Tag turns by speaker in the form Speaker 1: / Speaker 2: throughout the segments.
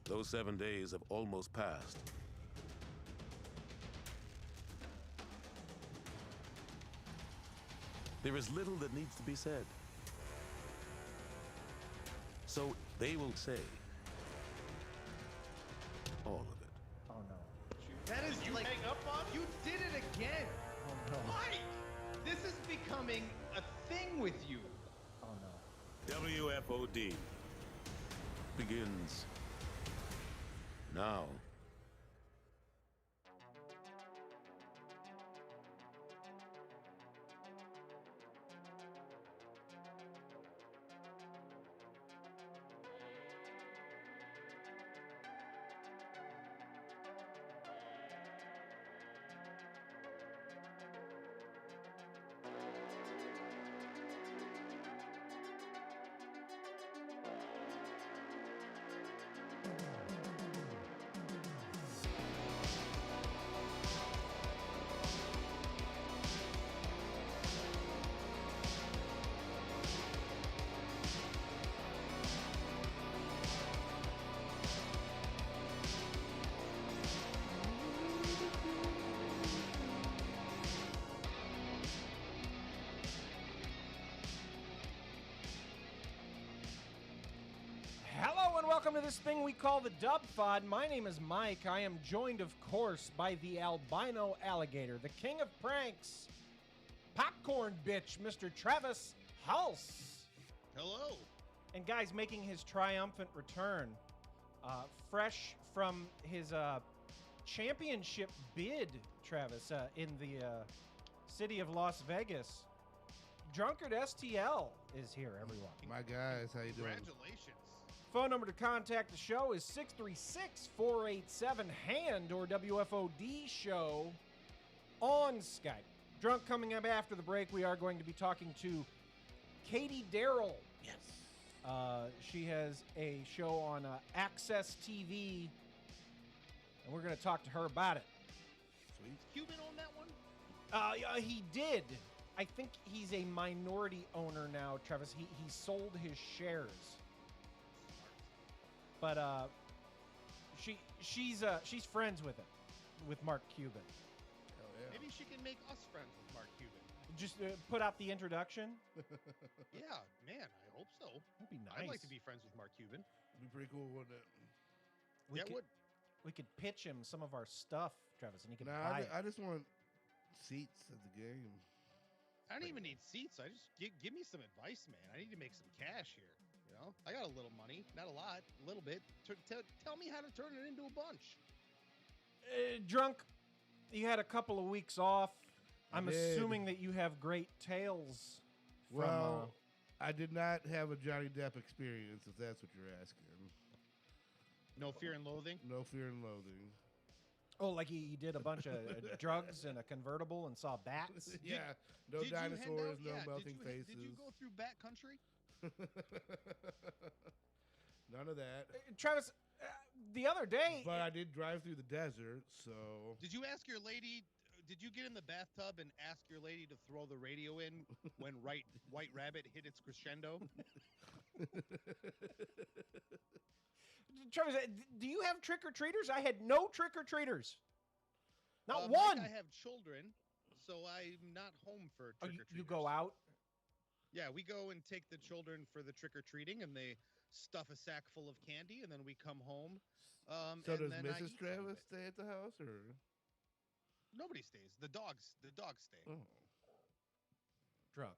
Speaker 1: Those 7 days have almost passed. There is little that needs to be said. So they will say all of it.
Speaker 2: Oh no.
Speaker 3: That is
Speaker 4: you
Speaker 3: like
Speaker 4: hang up on him?
Speaker 3: you did it again.
Speaker 2: Oh no.
Speaker 3: Mike, this is becoming a thing with you.
Speaker 2: Oh no.
Speaker 1: Wfod begins now.
Speaker 2: Hello and welcome to this thing we call the Wfod. My name is Mike. I am joined, of course, by the albino alligator, the king of pranks, popcorn bitch, Mr. Travis Hulse.
Speaker 4: Hello.
Speaker 2: And guys, making his triumphant return, fresh from his championship bid, Travis, in the city of Las Vegas. Drunkard STL is here, everyone.
Speaker 5: My guys, how you doing?
Speaker 4: Congratulations.
Speaker 2: Phone number to contact the show is 636-487-HAND or WFOD show on Skype. Drunk coming up after the break, we are going to be talking to Katie Daryl.
Speaker 5: Yes.
Speaker 2: She has a show on Access TV, and we're going to talk to her about it.
Speaker 5: Sweet.
Speaker 4: Is Cuban on that one?
Speaker 2: Yeah, he did. I think he's a minority owner now, Travis. He sold his shares. But she's friends with him, with Mark Cuban.
Speaker 5: Hell yeah.
Speaker 4: Maybe she can make us friends with Mark Cuban.
Speaker 2: Just put out the introduction.
Speaker 4: Yeah, man, I hope so.
Speaker 2: That'd be nice.
Speaker 4: I'd like to be friends with Mark Cuban.
Speaker 5: It'd be pretty cool, wouldn't it?
Speaker 2: We
Speaker 4: Yeah,
Speaker 2: could,
Speaker 4: would.
Speaker 2: We could pitch him some of our stuff, Travis, and he could
Speaker 5: Nah,
Speaker 2: buy it.
Speaker 5: I just want seats at the game.
Speaker 4: I don't even need seats. I just give me some advice, man. I need to make some cash here. You know, I got a little money, not a lot, a little bit. Tell me how to turn it into a bunch.
Speaker 2: Drunk, you had a couple of weeks off. I'm
Speaker 5: I did.
Speaker 2: assuming that you have great tales. From,
Speaker 5: Well, I did not have a Johnny Depp experience, if that's what you're asking.
Speaker 4: No fear and loathing.
Speaker 5: No fear and loathing.
Speaker 2: like he did a bunch of drugs in a convertible and saw bats.
Speaker 5: Yeah, no
Speaker 4: Did you hand
Speaker 5: dinosaurs,
Speaker 4: out-
Speaker 5: no
Speaker 4: yeah,
Speaker 5: melting faces.
Speaker 4: Did you go through Bat Country?
Speaker 5: None of that.
Speaker 2: Travis, the other day,
Speaker 5: But I did drive through the desert, so
Speaker 4: Did you ask your lady? Did you get in the bathtub and ask your lady to throw the radio in when White Rabbit hit its crescendo?
Speaker 2: Travis, do you have trick-or-treaters? I had no trick-or-treaters. Not
Speaker 4: Mike,
Speaker 2: one.
Speaker 4: I have children, so I'm not home for
Speaker 2: Oh,
Speaker 4: trick or treaters.
Speaker 2: you go out?
Speaker 4: Yeah, we go and take the children for the trick or treating, and they stuff a sack full of candy, and then we come home.
Speaker 5: so
Speaker 4: and
Speaker 5: does
Speaker 4: then I eat
Speaker 5: Mrs.
Speaker 4: some of
Speaker 5: Travis
Speaker 4: it.
Speaker 5: stay at the house, or?
Speaker 4: Nobody stays. The dogs stay.
Speaker 5: Oh,
Speaker 2: Drunk.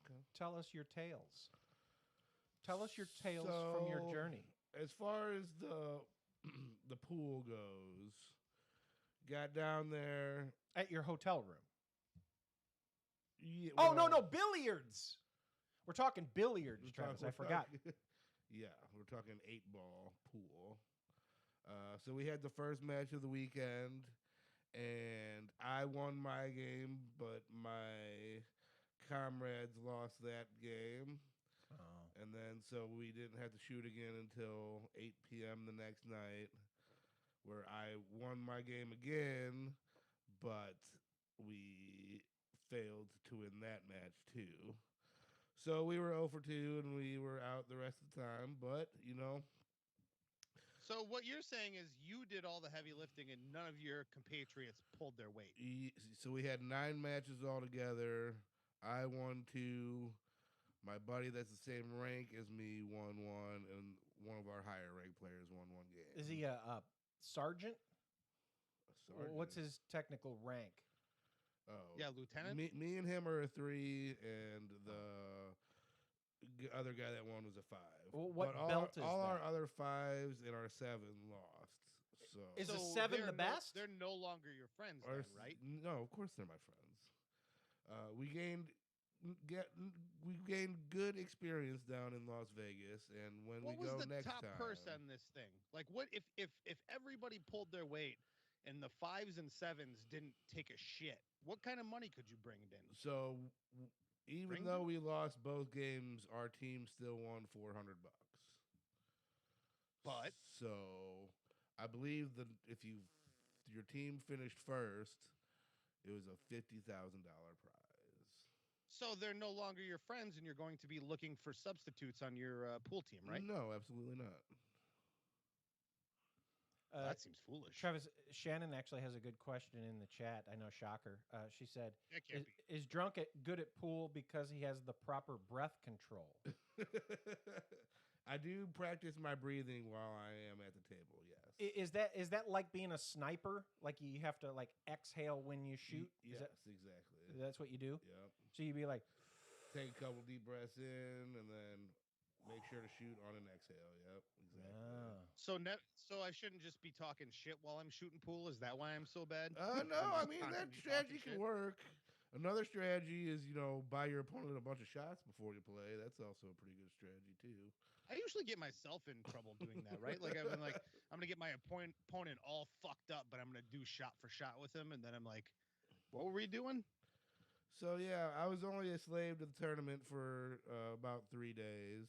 Speaker 5: okay.
Speaker 2: Tell us your tales. Tell us your tales from your
Speaker 5: So,
Speaker 2: journey.
Speaker 5: As far as the the pool goes, got down there.
Speaker 2: At your hotel room.
Speaker 5: Yeah,
Speaker 2: Oh,
Speaker 5: well,
Speaker 2: no, billiards. We're talking billiards,
Speaker 5: we're
Speaker 2: Travis.
Speaker 5: talking-
Speaker 2: I forgot.
Speaker 5: Yeah, we're talking 8-ball pool. So we had the first match of the weekend, and I won my game, but my comrades lost that game.
Speaker 2: Oh.
Speaker 5: And then so we didn't have to shoot again until 8 p.m. the next night, where I won my game again, but we failed to win that match too. So we were 0 for 2, and we were out the rest of the time. But, you know,
Speaker 4: So what you're saying is you did all the heavy lifting and none of your compatriots pulled their weight.
Speaker 5: So we had 9 matches altogether. I won 2. My buddy that's the same rank as me won 1, and one of our higher ranked players won 1 game.
Speaker 2: Is he a sergeant?
Speaker 5: A sergeant?
Speaker 2: What's his technical rank?
Speaker 5: Oh,
Speaker 4: Yeah, lieutenant?
Speaker 5: Me and him are a 3, and the other guy that won was a 5.
Speaker 2: Well, what
Speaker 5: but
Speaker 2: belt is
Speaker 5: all our
Speaker 2: that?
Speaker 5: other 5s and our 7 lost. So
Speaker 2: Is a
Speaker 4: So
Speaker 2: 7 the
Speaker 4: they're
Speaker 2: best?
Speaker 4: They're no longer your friends,
Speaker 5: our
Speaker 4: then, right?
Speaker 5: No, of course they're my friends. We gained good experience down in Las Vegas, and when
Speaker 4: What
Speaker 5: we
Speaker 4: was
Speaker 5: go
Speaker 4: the
Speaker 5: next
Speaker 4: top
Speaker 5: time,
Speaker 4: purse on this thing? Like, what if everybody pulled their weight and the 5s and 7s didn't take a shit? What kind of money could you bring in?
Speaker 5: So even
Speaker 4: Bring
Speaker 5: though
Speaker 4: them?
Speaker 5: we lost both games, our team still won $400.
Speaker 4: But
Speaker 5: So I believe that if your team finished first, it was a $50,000 prize.
Speaker 4: so they're no longer your friends, and you're going to be looking for substitutes on your pool team, right?
Speaker 5: No, absolutely not.
Speaker 4: That seems foolish.
Speaker 2: Travis, Shannon actually has a good question in the chat. I know, shocker. She said,
Speaker 4: That can't be.
Speaker 2: is Drunk good at pool because he has the proper breath control?
Speaker 5: I do practice my breathing while I am at the table. Yes.
Speaker 2: Is that like being a sniper? Like you have to like exhale when you shoot?
Speaker 5: Yes,
Speaker 2: Is that,
Speaker 5: exactly.
Speaker 2: that's what you do?
Speaker 5: Yep.
Speaker 2: So you'd be like,
Speaker 5: Take a couple deep breaths in, and then make sure to shoot on an exhale. Yep, exactly.
Speaker 2: ah.
Speaker 4: So I shouldn't just be talking shit while I'm shooting pool. Is that why I'm so bad?
Speaker 5: No, I
Speaker 4: I'm just
Speaker 5: mean that
Speaker 4: constantly
Speaker 5: strategy
Speaker 4: talking
Speaker 5: can
Speaker 4: shit?
Speaker 5: work. Another strategy is, buy your opponent a bunch of shots before you play. That's also a pretty good strategy too.
Speaker 4: I usually get myself in trouble doing that, right? Like I've been like, I'm gonna get my opponent all fucked up, but I'm gonna do shot for shot with him, and then I'm like, what were we doing?
Speaker 5: So yeah, I was only a slave to the tournament for about 3 days,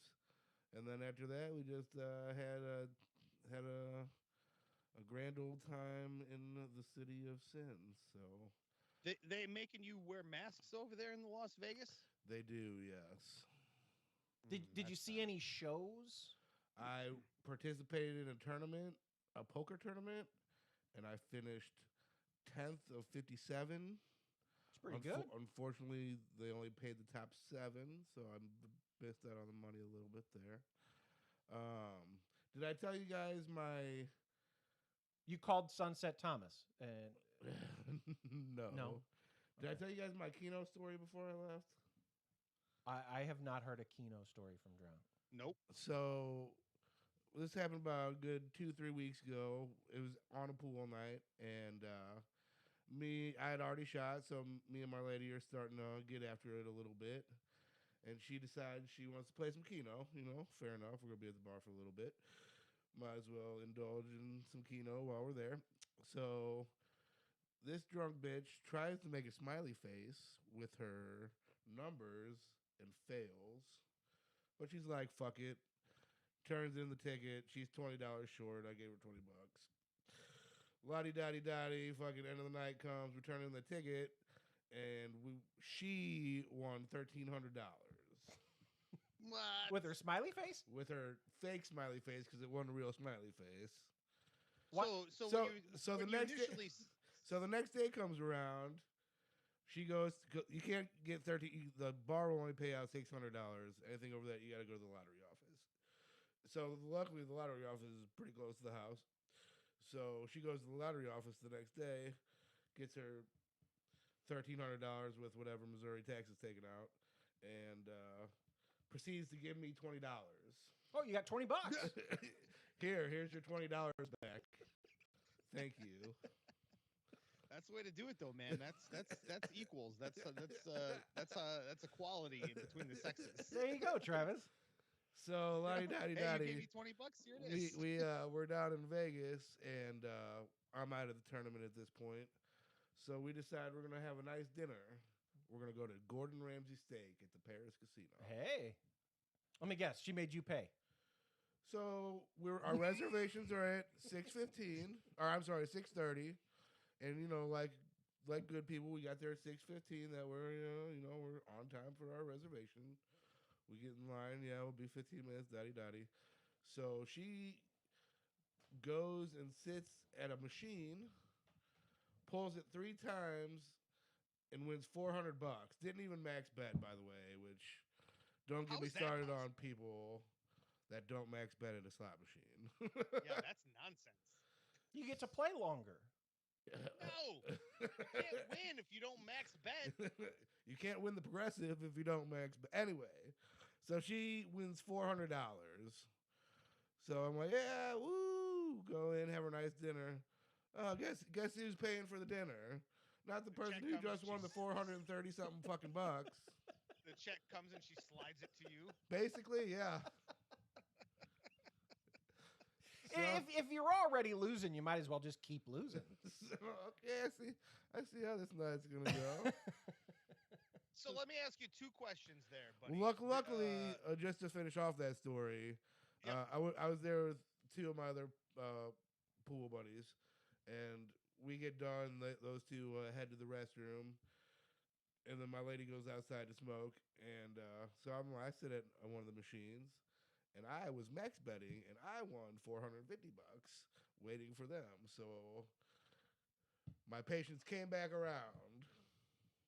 Speaker 5: and then after that, we just had a grand old time in the city of sin. So
Speaker 4: They making you wear masks over there in the Las Vegas?
Speaker 5: they do, yes.
Speaker 2: Did you see any shows?
Speaker 5: I participated in a tournament, a poker tournament, and I finished 10th of 57.
Speaker 2: It's pretty good.
Speaker 5: Unfortunately, they only paid the top 7, so I missed out on the money a little bit there. Did I tell you guys my?
Speaker 2: You called Sunset Thomas, and
Speaker 5: No.
Speaker 2: No?
Speaker 5: Did I
Speaker 2: Okay.
Speaker 5: tell you guys my Keno story before I left?
Speaker 2: I have not heard a Keno story from Drown.
Speaker 4: Nope.
Speaker 5: So this happened about a good 2-3 weeks ago. It was on a pool night, and I had already shot, so me and my lady are starting to get after it a little bit. And she decides she wants to play some Keno. Fair enough. We're gonna be at the bar for a little bit. Might as well indulge in some Keno while we're there. So this drunk bitch tries to make a smiley face with her numbers and fails. But she's like, fuck it. Turns in the ticket. She's $20 short. I gave her $20. Lottie-dottie-dottie. Fucking end of the night comes. We turn in the ticket. And she won $1,300.
Speaker 4: What?
Speaker 2: With her smiley face?
Speaker 5: With her fake smiley face because it wasn't a real smiley face.
Speaker 2: What?
Speaker 4: So
Speaker 5: So-
Speaker 4: when you,
Speaker 5: so the
Speaker 4: when you
Speaker 5: next day-
Speaker 4: initially
Speaker 5: So the next day comes around. She goes, you can't get 13. The bar will only pay out $600. Anything over that, you got to go to the lottery office. So luckily, the lottery office is pretty close to the house. So she goes to the lottery office the next day, gets her $1,300 with whatever Missouri tax is taken out, and proceeds to give me $20.
Speaker 2: Oh, you got $20.
Speaker 5: Here's your $20 back. Thank you.
Speaker 4: That's the way to do it, though, man. That's equals. That's equality between the sexes.
Speaker 2: There you go, Travis.
Speaker 5: So lottie dottie
Speaker 4: Hey, you
Speaker 5: dottie.
Speaker 4: gave me $20. Here it is.
Speaker 5: We're down in Vegas, and I'm out of the tournament at this point. So we decide we're gonna have a nice dinner. We're gonna go to Gordon Ramsay Steak at the Paris Casino.
Speaker 2: Hey. Let me guess. She made you pay.
Speaker 5: So our reservations are at 6:15, or I'm sorry, 6:30, and like good people, we got there at 6:15. That we're we're on time for our reservation. We get in line. Yeah, we'll be 15 minutes. Dotty dotty. So goes and sits at a machine, pulls it 3 times, and wins $400. Didn't even max bet, by the way, which don't get
Speaker 4: How
Speaker 5: me
Speaker 4: is that
Speaker 5: started on
Speaker 4: possible?
Speaker 5: people that don't max bet at a slot machine.
Speaker 4: Yeah, that's nonsense.
Speaker 2: You get to play longer.
Speaker 4: No, you can't win if you don't max bet.
Speaker 5: You can't win the progressive if you don't max bet. Anyway, so she wins $400. So I'm like, yeah, woo, go in, have a nice dinner. Guess who's paying for the dinner? Not the
Speaker 4: The
Speaker 5: person
Speaker 4: check
Speaker 5: who
Speaker 4: comes
Speaker 5: just
Speaker 4: and
Speaker 5: won the 430 something fucking bucks.
Speaker 4: The check comes and she slides it to you.
Speaker 5: Basically, yeah. So,
Speaker 2: If you're already losing, you might as well just keep losing.
Speaker 5: so, okay, I see how this night's gonna go.
Speaker 4: So let me ask you 2 questions there, buddy.
Speaker 5: Luckily, just to finish off that story,
Speaker 4: Yep.
Speaker 5: I was there with 2 of my other pool buddies, and we get done. Those 2 head to the restroom, and then my lady goes outside to smoke, and so I sit at one of the machines, and I was max betting, and I won $450, waiting for them. So my patience came back around.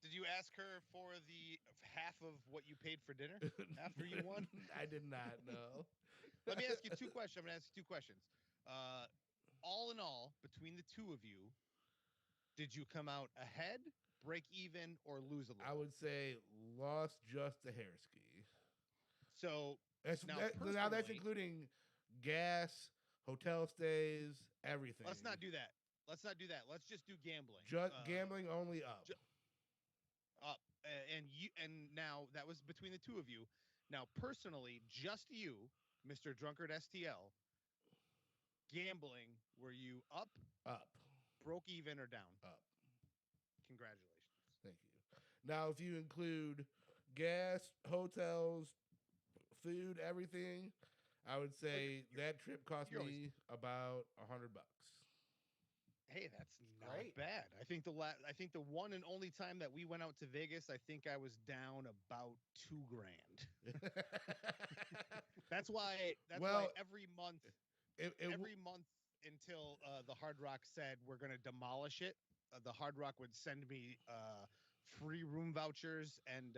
Speaker 4: Did you ask her for the half of what you paid for dinner after you won?
Speaker 5: I did not know.
Speaker 4: Let me ask you 2 questions. I'm going to ask you 2 questions. All in all, between the 2 of you, did you come out ahead, break even, or lose a little?
Speaker 5: I would say lost just a hair ski.
Speaker 4: So now
Speaker 5: Now that's
Speaker 4: personally-
Speaker 5: including gas, hotel stays, everything.
Speaker 4: let's not do that. Let's not do that. Let's just do gambling.
Speaker 5: Just gambling only up.
Speaker 4: Up. And now that was between the 2 of you. Now personally, just you, Mr. Drunkard STL, gambling, were you up,
Speaker 5: Up.
Speaker 4: broke even, or down?
Speaker 5: Up.
Speaker 4: Congratulations.
Speaker 5: Thank you. Now, if you include gas, hotels, food, everything, I would say that trip cost
Speaker 4: you're
Speaker 5: me about $100.
Speaker 4: Hey, that's not
Speaker 2: Great.
Speaker 4: bad. I think the one and only time that we went out to Vegas, I think I was down about $2,000. That's why every month until the Hard Rock said we're going to demolish it, the Hard Rock would send me free room vouchers and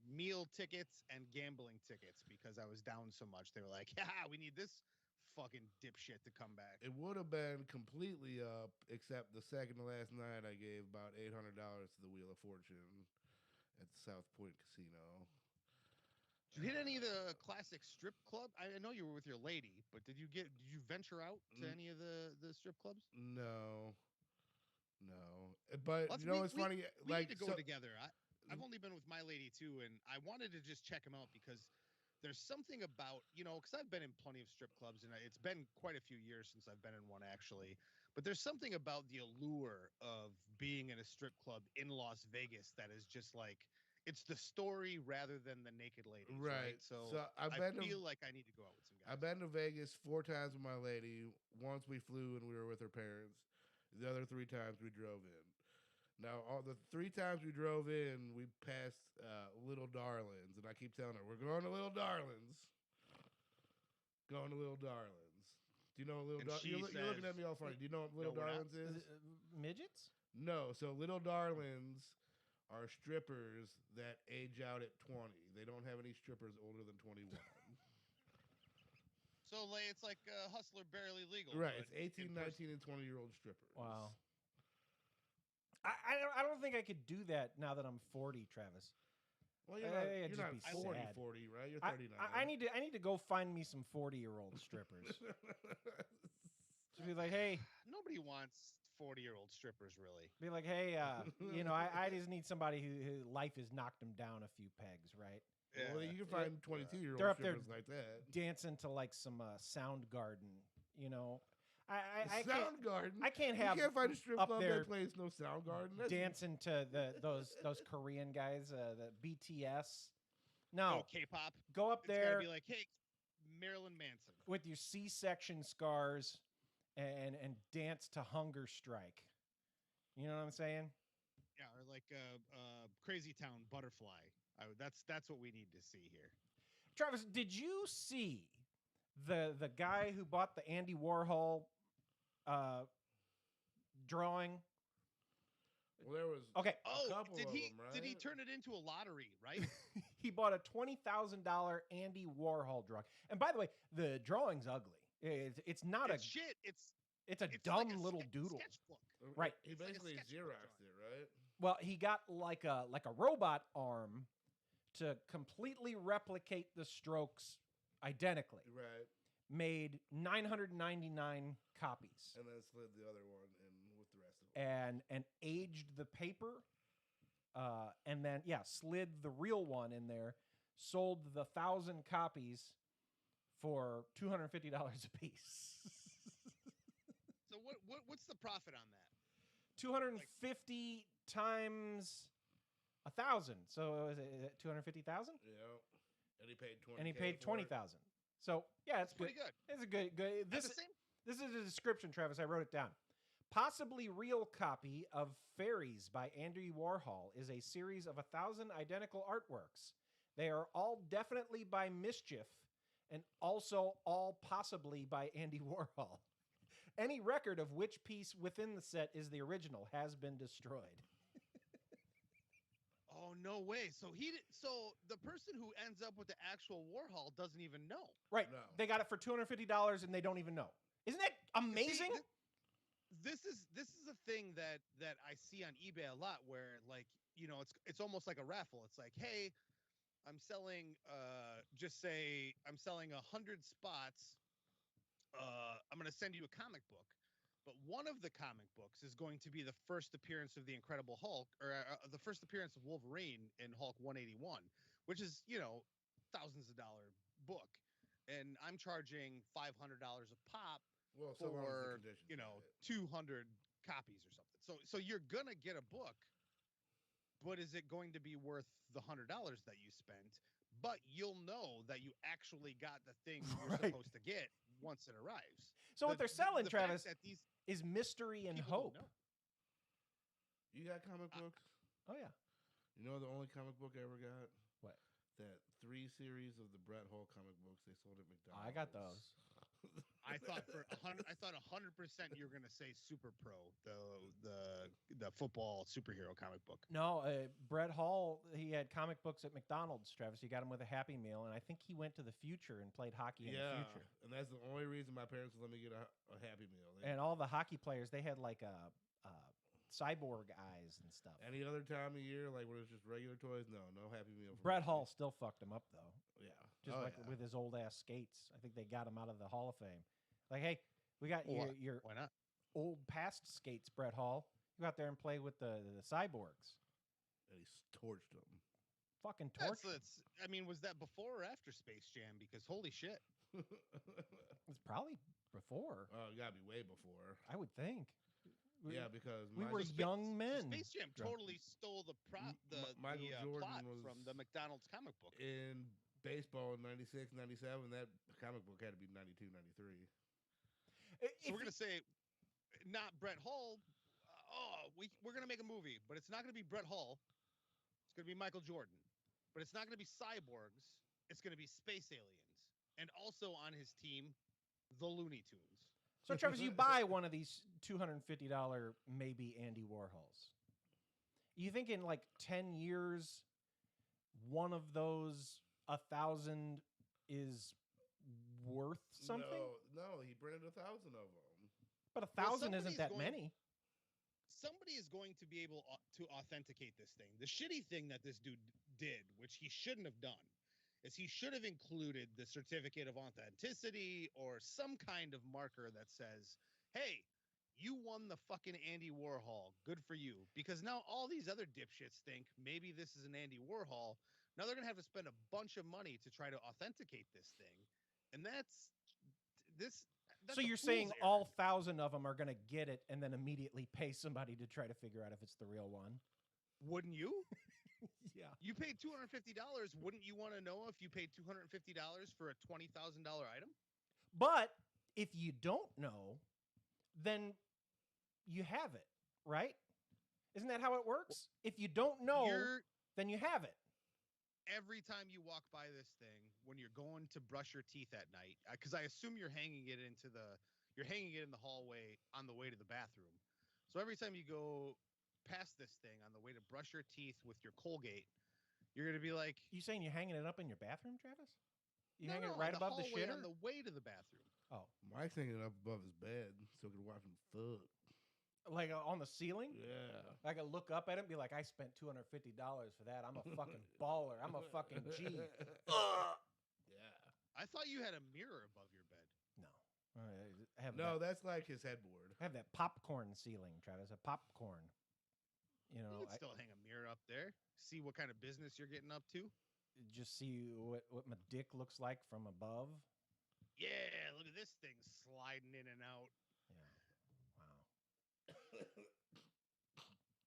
Speaker 4: meal tickets and gambling tickets because I was down so much. They were like, "Yeah, we need this fucking dipshit to come back."
Speaker 5: It would have been completely up, except the second to last night I gave about $800 to the Wheel of Fortune at the South Point Casino.
Speaker 4: Did you hit any of the classic strip club? I know you were with your lady, but did you venture out to any of the strip clubs?
Speaker 5: No. But you know what's funny?
Speaker 4: We
Speaker 5: Like
Speaker 4: need to go together. I've only been with my lady too, and I wanted to just check them out because there's something about, because I've been in plenty of strip clubs, and it's been quite a few years since I've been in one actually. But there's something about the allure of being in a strip club in Las Vegas that is just like, it's the story rather than the naked ladies, right? So I feel like I need to go out with some guys.
Speaker 5: I've been to Vegas 4 times with my lady. Once we flew and we were with her parents. The other 3 times we drove in. Now, all the 3 times we drove in, we passed Little Darlings, and I keep telling her, we're going to Little Darlings. Going to Little Darlings. Do you know what Little Darlings? You're looking at me all funny. Do you know what Little Darlings is?
Speaker 2: Midgets?
Speaker 5: No. So Little Darlings are strippers that age out at 20. They don't have any strippers older than 21.
Speaker 4: So it's like Hustler Barely Legal.
Speaker 5: Right. It's 18, 19, and 20-year-old strippers.
Speaker 2: Wow. I don't think I could do that now that I'm 40, Travis.
Speaker 5: Well, you're not
Speaker 2: It'd just be
Speaker 5: 40,
Speaker 2: sad.
Speaker 5: 40, right? You're 39.
Speaker 2: I need to go find me some 40-year-old strippers. To be like, hey,
Speaker 4: Nobody wants 40-year-old strippers, really.
Speaker 2: be like, hey, I just need somebody who life has knocked them down a few pegs, right?
Speaker 4: Yeah.
Speaker 5: Well, you can find 22-year-old
Speaker 2: They're up there
Speaker 5: strippers like that.
Speaker 2: dancing to like some Soundgarden, I
Speaker 5: Soundgarden.
Speaker 2: can't have
Speaker 5: You can't find a strip
Speaker 2: up
Speaker 5: club
Speaker 2: there
Speaker 5: that plays no Soundgarden. That's
Speaker 2: dancing to those Korean guys, the BTS. No,
Speaker 4: K-pop.
Speaker 2: go up
Speaker 4: It's
Speaker 2: there
Speaker 4: gotta be like, hey, Marilyn Manson.
Speaker 2: with your C-section scars and dance to Hunger Strike. You know what I'm saying?
Speaker 4: Yeah, or like Crazy Town Butterfly. That's what we need to see here.
Speaker 2: Travis, did you see the guy who bought the Andy Warhol drawing.
Speaker 5: Well, there was
Speaker 2: Okay.
Speaker 5: a couple
Speaker 4: did
Speaker 5: of
Speaker 4: he
Speaker 5: them, right?
Speaker 4: did he turn it into a lottery, right?
Speaker 2: He bought a $20,000 Andy Warhol drawing. And by the way, the drawing's ugly. It's not
Speaker 4: It's shit.
Speaker 2: it's a
Speaker 4: It's
Speaker 2: dumb
Speaker 4: like a
Speaker 2: little doodle.
Speaker 4: sketchbook.
Speaker 2: Right.
Speaker 5: He
Speaker 4: It's like a
Speaker 5: basically
Speaker 4: sketchbook
Speaker 5: Xeroxed it, right?
Speaker 2: Well, he got like a robot arm to completely replicate the strokes identically.
Speaker 5: Right.
Speaker 2: Made 999 copies.
Speaker 5: And then slid the other one in with the rest of them.
Speaker 2: And aged the paper, and then slid the real one in there, sold the 1,000 copies for $250 a piece.
Speaker 4: So what's the profit on that?
Speaker 2: 250 times 1,000, so is it 250,000?
Speaker 5: Yeah. And he paid 20.
Speaker 2: And he paid 20,000. So yeah, it's
Speaker 4: pretty good.
Speaker 2: It's a good. This is a description, Travis. I wrote it down. Possibly real copy of Fairies by Andy Warhol is a series of 1,000 identical artworks. They are all definitely by Mischief, and also all possibly by Andy Warhol. Any record of which piece within the set is the original has been destroyed.
Speaker 4: Oh, no way. So the person who ends up with the actual Warhol doesn't even know.
Speaker 2: Right.
Speaker 5: No.
Speaker 2: They got it for $250 and they don't even know. Isn't that amazing?
Speaker 4: See, this is a thing that I see on eBay a lot where, like, you know, it's almost like a raffle. It's like, hey, I'm selling just say I'm selling 100 spots. I'm going to send you a comic book. But one of the comic books is going to be the first appearance of the Incredible Hulk, or the first appearance of Wolverine in Hulk 181, which is, you know, thousands of dollar book. And I'm charging $500 a pop for, you know, 200 copies or something. So you're going to get a book, but is it going to be worth the $100 that you spent? But you'll know that you actually got the thing you're supposed to get once it arrives.
Speaker 2: So what they're selling, Travis,
Speaker 4: these
Speaker 2: is mystery and hope.
Speaker 5: You got comic books?
Speaker 2: Oh, yeah.
Speaker 5: You know the only comic book I ever got?
Speaker 2: What?
Speaker 5: That 3 series of the Bret Hall comic books they sold at McDonald's.
Speaker 2: I got those.
Speaker 4: I thought 100% you were gonna say Super Pro, the football superhero comic book.
Speaker 2: No, Bret Hall, he had comic books at McDonald's, Travis. You got him with a Happy Meal, and I think he went to the future and played hockey in the future.
Speaker 5: And that's the only reason my parents would let me get a Happy Meal.
Speaker 2: And all the hockey players, they had like a cyborg eyes and stuff.
Speaker 5: Any other time of year, like when it's just regular toys, no Happy Meal.
Speaker 2: Bret Hall still fucked him up, though.
Speaker 5: Yeah.
Speaker 2: Just with his old ass skates. I think they got him out of the Hall of Fame. Like, hey, we got your
Speaker 4: why not?
Speaker 2: Old past skates, Bret Hall. You go out there and play with the cyborgs.
Speaker 5: And he torched them.
Speaker 2: Fucking torched.
Speaker 4: I mean, was that before or after Space Jam? Because holy shit.
Speaker 2: It's probably before.
Speaker 5: Oh, it gotta be way before.
Speaker 2: I would think.
Speaker 5: Yeah, because
Speaker 2: we were young men.
Speaker 4: Space Jam totally stole the plot from the McDonald's comic book.
Speaker 5: In baseball in 96, 97, that comic book had to be 92, 93.
Speaker 4: So we're going to say, not Bret Hall. We're going to make a movie, but it's not going to be Bret Hall. It's going to be Michael Jordan. But it's not going to be cyborgs. It's going to be space aliens. And also on his team, the Looney Tunes.
Speaker 2: So, Travis, you buy one of these $250 maybe Andy Warhols. You think in like 10 years, one of those 1,000 is worth something?
Speaker 5: No, he printed 1,000 of them.
Speaker 2: But 1,000 isn't that many.
Speaker 4: Somebody is going to be able to authenticate this thing. The shitty thing that this dude did, which he shouldn't have done, is he should have included the certificate of authenticity or some kind of marker that says, hey, you won the fucking Andy Warhol. Good for you. Because now all these other dipshits think maybe this is an Andy Warhol. Now they're going to have to spend a bunch of money to try to authenticate this thing. And that's
Speaker 2: so you're saying all 1,000 of them are going to get it and then immediately pay somebody to try to figure out if it's the real one?
Speaker 4: Wouldn't you?
Speaker 2: Yeah.
Speaker 4: You paid $250. Wouldn't you want to know if you paid $250 for a $20,000 item?
Speaker 2: But if you don't know, then you have it, right? Isn't that how it works? If you don't know, then you have it.
Speaker 4: Every time you walk by this thing, when you're going to brush your teeth at night, because I assume you're hanging it into you're hanging it in the hallway on the way to the bathroom. So every time you go past this thing on the way to brush your teeth with your Colgate, you're gonna be like,
Speaker 2: You saying you're hanging it up in your bathroom, Travis? You
Speaker 4: no,
Speaker 2: hanging
Speaker 4: no,
Speaker 2: it right
Speaker 4: on the
Speaker 2: above the
Speaker 4: hallway
Speaker 2: shitter?
Speaker 4: on the way to the bathroom.
Speaker 2: Oh,
Speaker 5: Mike's hanging it up above his bed so he can watch him fuck.
Speaker 2: like on the ceiling?
Speaker 5: Yeah.
Speaker 2: I could look up at it and be like, I spent $250 for that. I'm a fucking baller. I'm a fucking G.
Speaker 5: Yeah.
Speaker 4: I thought you had a mirror above your bed.
Speaker 2: No. I have
Speaker 5: No,
Speaker 2: that,
Speaker 5: that's like his headboard.
Speaker 2: I have that popcorn ceiling, Travis. A popcorn. You
Speaker 4: You
Speaker 2: know,
Speaker 4: can still hang a mirror up there. See what kind of business you're getting up to.
Speaker 2: just see what my dick looks like from above.
Speaker 4: Yeah, look at this thing sliding in and out.
Speaker 2: Yeah. Wow.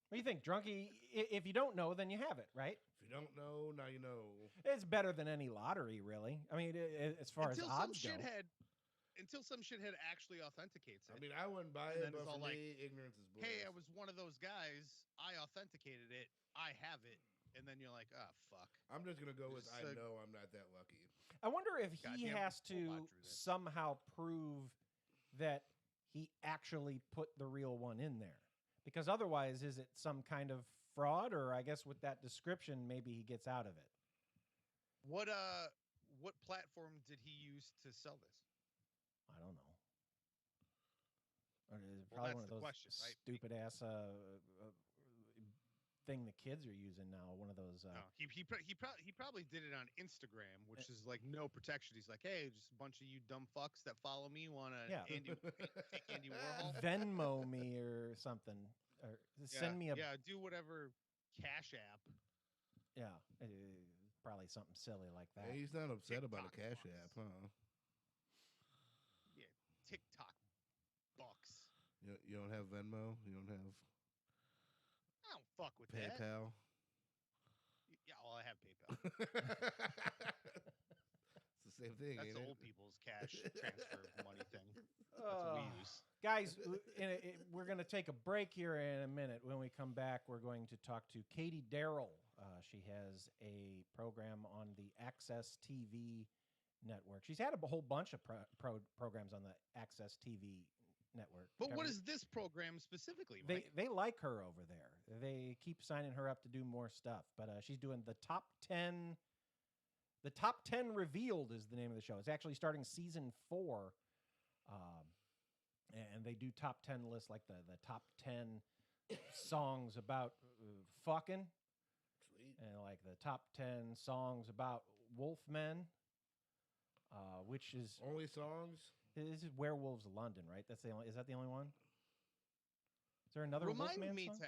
Speaker 2: What do you think, Drunky? If you don't know, then you have it, right?
Speaker 5: If you don't know, now you know.
Speaker 2: It's better than any lottery, really. I mean, as far
Speaker 4: Until
Speaker 2: as
Speaker 4: some
Speaker 2: odds go.
Speaker 4: until some shithead actually authenticates it.
Speaker 5: I mean, I wouldn't buy
Speaker 4: And
Speaker 5: it,
Speaker 4: then
Speaker 5: but
Speaker 4: it's
Speaker 5: for
Speaker 4: all like,
Speaker 5: me, ignorance is bliss.
Speaker 4: hey, I was one of those guys. I authenticated it. I have it. And then you're like, oh, fuck.
Speaker 5: I'm just going to go with
Speaker 4: Just,
Speaker 5: I know I'm not that lucky.
Speaker 2: I wonder if he
Speaker 4: Goddamn,
Speaker 2: has
Speaker 4: we'll
Speaker 2: to
Speaker 4: watch through this.
Speaker 2: somehow prove that he actually put the real one in there. Because otherwise, is it some kind of fraud? Or I guess with that description, maybe he gets out of it.
Speaker 4: What platform did he use to sell this?
Speaker 2: I don't know. Or is it
Speaker 4: Well,
Speaker 2: probably
Speaker 4: that's
Speaker 2: one of
Speaker 4: the
Speaker 2: those
Speaker 4: question, right?
Speaker 2: stupid ass thing the kids are using now. One of those.
Speaker 4: No, he probably did it on Instagram, which is like no protection. He's like, hey, just a bunch of you dumb fucks that follow me want to
Speaker 2: Yeah.
Speaker 4: Andy Warhol.
Speaker 2: Venmo me or something, or send me a
Speaker 4: do whatever Cash App.
Speaker 2: probably something silly like that.
Speaker 5: Hey, he's not upset about a
Speaker 4: TikTok
Speaker 5: Cash
Speaker 4: bucks.
Speaker 5: App, huh?
Speaker 4: Yeah, TikTok bucks.
Speaker 5: You don't have Venmo? You don't have
Speaker 4: I don't fuck with that.
Speaker 5: PayPal?
Speaker 4: Yeah, well, I have PayPal.
Speaker 5: It's the same thing,
Speaker 4: That's
Speaker 5: ain't
Speaker 4: the
Speaker 5: it?
Speaker 4: old people's cash transfer money thing. That's what we use.
Speaker 2: Guys, we're going to take a break here in a minute. When we come back, we're going to talk to Katie Daryl. She has a program on the Access TV network. She's had a whole bunch of programs on the Access TV network.
Speaker 4: But what is this program specifically, Mike?
Speaker 2: They like her over there. They keep signing her up to do more stuff. But she's doing the top 10. The Top 10 Revealed is the name of the show. It's actually starting season 4. And they do top 10 lists, like the top 10 songs about fucking.
Speaker 5: Sweet.
Speaker 2: And like the top 10 songs about wolfmen, which is
Speaker 5: Only songs?
Speaker 2: this is Werewolves of London, right? That's the only. Is that the only one? Is there another
Speaker 4: Remind
Speaker 2: Wolfman
Speaker 4: me
Speaker 2: song?
Speaker 4: to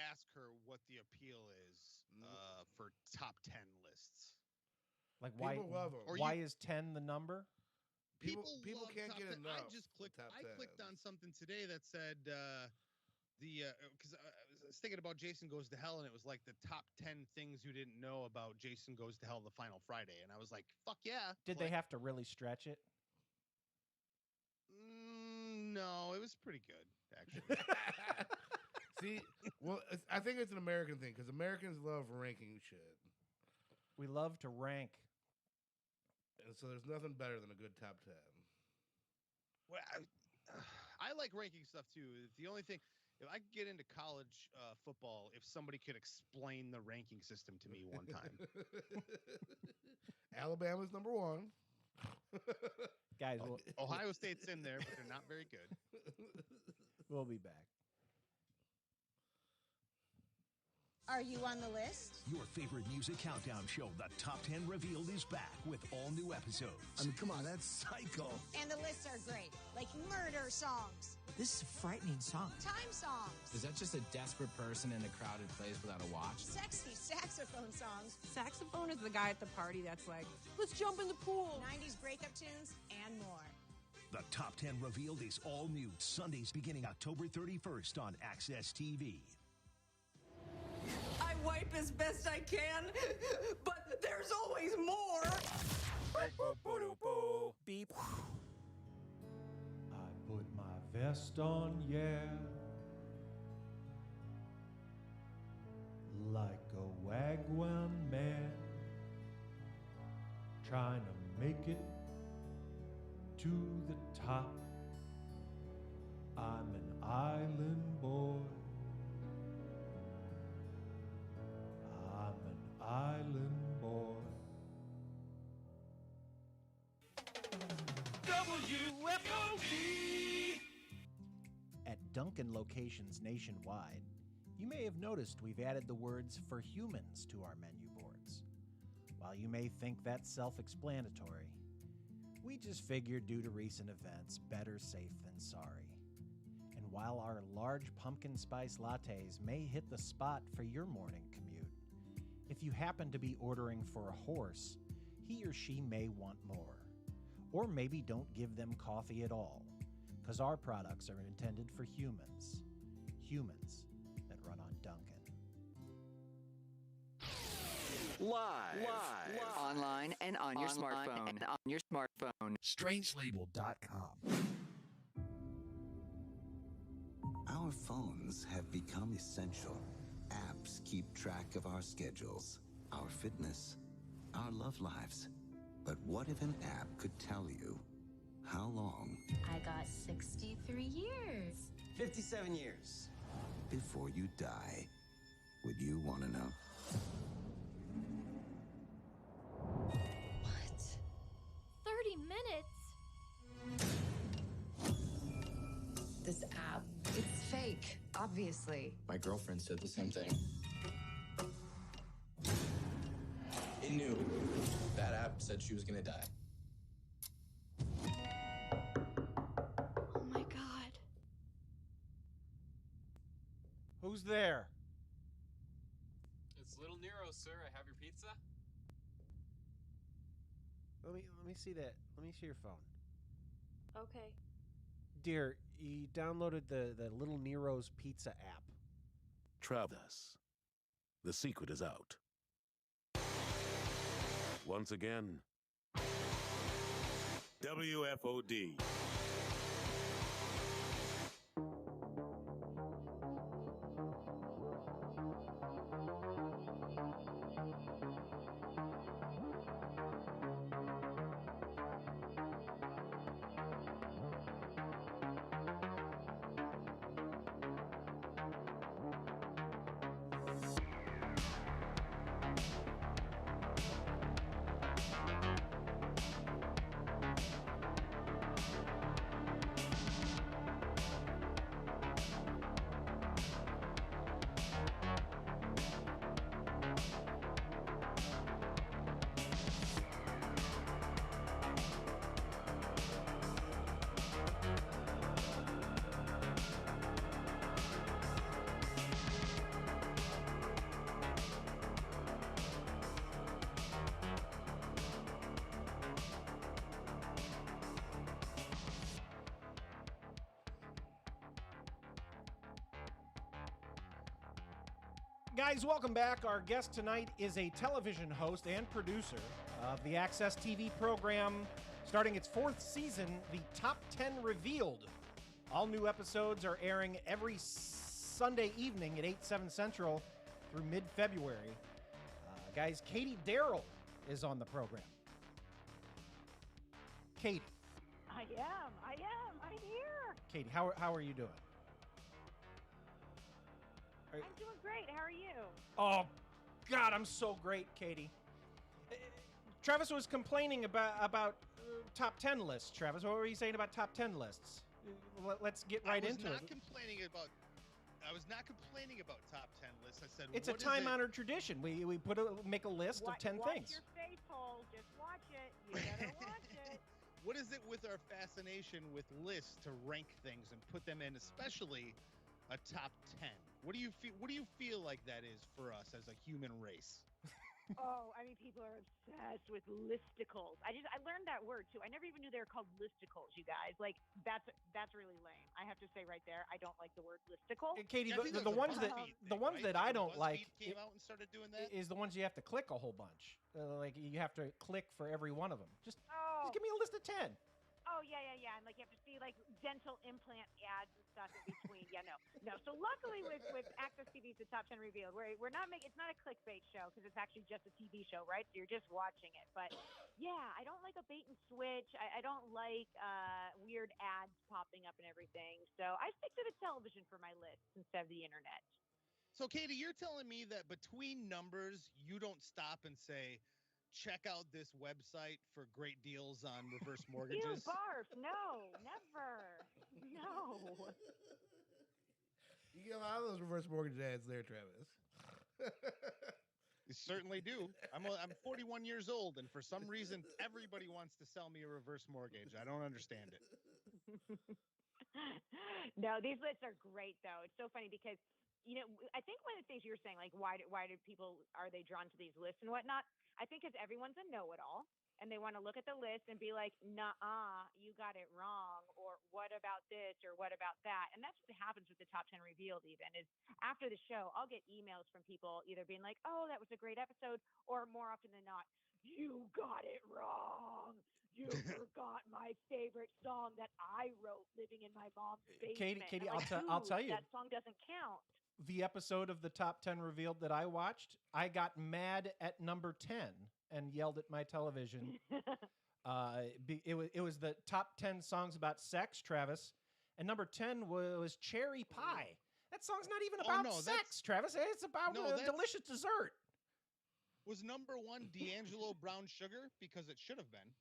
Speaker 4: ask her what the appeal is for top 10 lists.
Speaker 2: Like why?
Speaker 5: People love 'em.
Speaker 4: Or
Speaker 2: Why is 10 the number?
Speaker 5: People
Speaker 4: love
Speaker 5: can't
Speaker 4: top
Speaker 5: get
Speaker 4: 10.
Speaker 5: enough.
Speaker 4: I clicked on something today that said because I was thinking about Jason Goes to Hell, and it was like the top 10 things you didn't know about Jason Goes to Hell: The Final Friday, and I was like, fuck yeah.
Speaker 2: Did they have to really stretch it?
Speaker 4: No, it was pretty good actually.
Speaker 5: See, well, I think it's an American thing because Americans love ranking shit.
Speaker 2: We love to rank.
Speaker 5: And so there's nothing better than a good top 10.
Speaker 4: Well, I like ranking stuff too. The only thing, if I could get into college football, if somebody could explain the ranking system to me one time.
Speaker 5: Alabama's number 1.
Speaker 2: Guys,
Speaker 4: Ohio State's in there, but they're not very good.
Speaker 2: we'll be back.
Speaker 6: Are you on the list?
Speaker 7: Your favorite music countdown show, The Top 10 Revealed, is back with all new episodes.
Speaker 8: I mean, come on, that's psycho.
Speaker 6: And the lists are great, like murder songs,
Speaker 8: This is a frightening song.
Speaker 6: time songs,
Speaker 9: Is that just a desperate person in a crowded place without a watch?
Speaker 6: sexy saxophone songs,
Speaker 10: Saxophone is the guy at the party that's like, let's jump in the pool.
Speaker 6: 90s breakup tunes, and more.
Speaker 7: The Top 10 Revealed is all new Sundays beginning October 31st on Access TV.
Speaker 10: I wipe as best I can, but there's always more.
Speaker 2: Beep. I put my vest on, yeah, like a wagwan man, trying to make it to the top. At Dunkin' locations nationwide, you may have noticed we've added the words "for humans" to our menu boards. While you may think that's self-explanatory, we just figured due to recent events, better safe than sorry. And while our large pumpkin spice lattes may hit the spot for your morning commute, if you happen to be ordering for a horse, he or she may want more. Or maybe don't give them coffee at all, because our products are intended for humans. Humans that run on Dunkin'.
Speaker 11: Live. Online and on your smartphone.
Speaker 8: Strangelabel.com.
Speaker 12: Our phones have become essential. Apps keep track of our schedules, our fitness, our love lives. But what if an app could tell you how long?
Speaker 13: I got 63 years.
Speaker 14: 57 years.
Speaker 12: Before you die, would you want to know?
Speaker 13: What? 30 minutes?
Speaker 10: This app, it's fake, obviously.
Speaker 9: My girlfriend said the same thing. It knew. That app said she was gonna die.
Speaker 13: Oh my God.
Speaker 2: Who's there?
Speaker 15: It's Little Nero, sir. I have your pizza.
Speaker 2: Let me see that. Let me see your phone.
Speaker 13: Okay.
Speaker 2: Dear, you downloaded the Little Nero's Pizza app.
Speaker 1: Travis. The secret is out. Once again, WFOD.
Speaker 2: Guys, welcome back. Our guest tonight is a television host and producer of the Access TV program, starting its 4th season, the Top 10 Revealed. All new episodes are airing every Sunday evening at 8/7 Central through mid-February. Guys, Katie Daryl is on the program. Katie.
Speaker 16: I'm here.
Speaker 2: Katie, how are you doing?
Speaker 16: I'm doing great. How are you?
Speaker 2: Oh, God, I'm so great, Katie. Travis was complaining about top 10 lists. Travis, what were you saying about top 10 lists? Let's get right into it.
Speaker 4: I was not complaining about top 10 lists. I said
Speaker 2: it's a time-honored tradition. We make a list of 10 things.
Speaker 16: Watch your face hole. Just watch it. You better watch it.
Speaker 4: What is it with our fascination with lists to rank things and put them in, especially a top 10? What do you feel like that is for us as a human race?
Speaker 16: Oh, I mean, people are obsessed with listicles. I learned that word too. I never even knew they were called listicles, you guys. Like that's really lame. I have to say right there, I don't like the word listicle.
Speaker 2: Katie, the ones that I don't like
Speaker 4: came out and started doing that
Speaker 2: is the ones you have to click a whole bunch. Like you have to click for every one of them. Just give me a list of 10.
Speaker 16: Oh, yeah. And, like, you have to see, like, dental implant ads and stuff in between. Yeah, no. So, luckily, with Access TV's The Top 10 Revealed, we're not making, it's not a clickbait show because it's actually just a TV show, right? So, you're just watching it. But, yeah, I don't like a bait and switch. I don't like weird ads popping up and everything. So, I stick to the television for my lists instead of the internet.
Speaker 4: So, Katie, you're telling me that between numbers, you don't stop and say, check out this website for great deals on reverse
Speaker 16: You
Speaker 4: mortgages?
Speaker 16: barf. No, never. No.
Speaker 5: You get a lot of those reverse mortgage ads there, Travis.
Speaker 4: You certainly do. I'm 41 years old, and for some reason, everybody wants to sell me a reverse mortgage. I don't understand it.
Speaker 16: No, these lists are great though. It's so funny because I think one of the things you were saying, like why do people are they drawn to these lists and whatnot? I think because everyone's a know-it-all and they want to look at the list and be like, nah, you got it wrong, or what about this, or what about that? And that's what happens with the top 10 revealed. Even is after the show, I'll get emails from people either being like, oh, that was a great episode, or more often than not, you got it wrong. You forgot my favorite song that I wrote living in my mom's basement.
Speaker 2: Katie,
Speaker 16: I'm
Speaker 2: I'll tell you.
Speaker 16: That song doesn't count.
Speaker 2: The episode of the top 10 revealed that I watched, I got mad at number 10 and yelled at my television. It was the top 10 songs about sex, Travis, and number 10 was Cherry Pie. That song's not even about sex, Travis. It's about a delicious dessert.
Speaker 4: Was number 1 D'Angelo Brown Sugar? Because it should have been.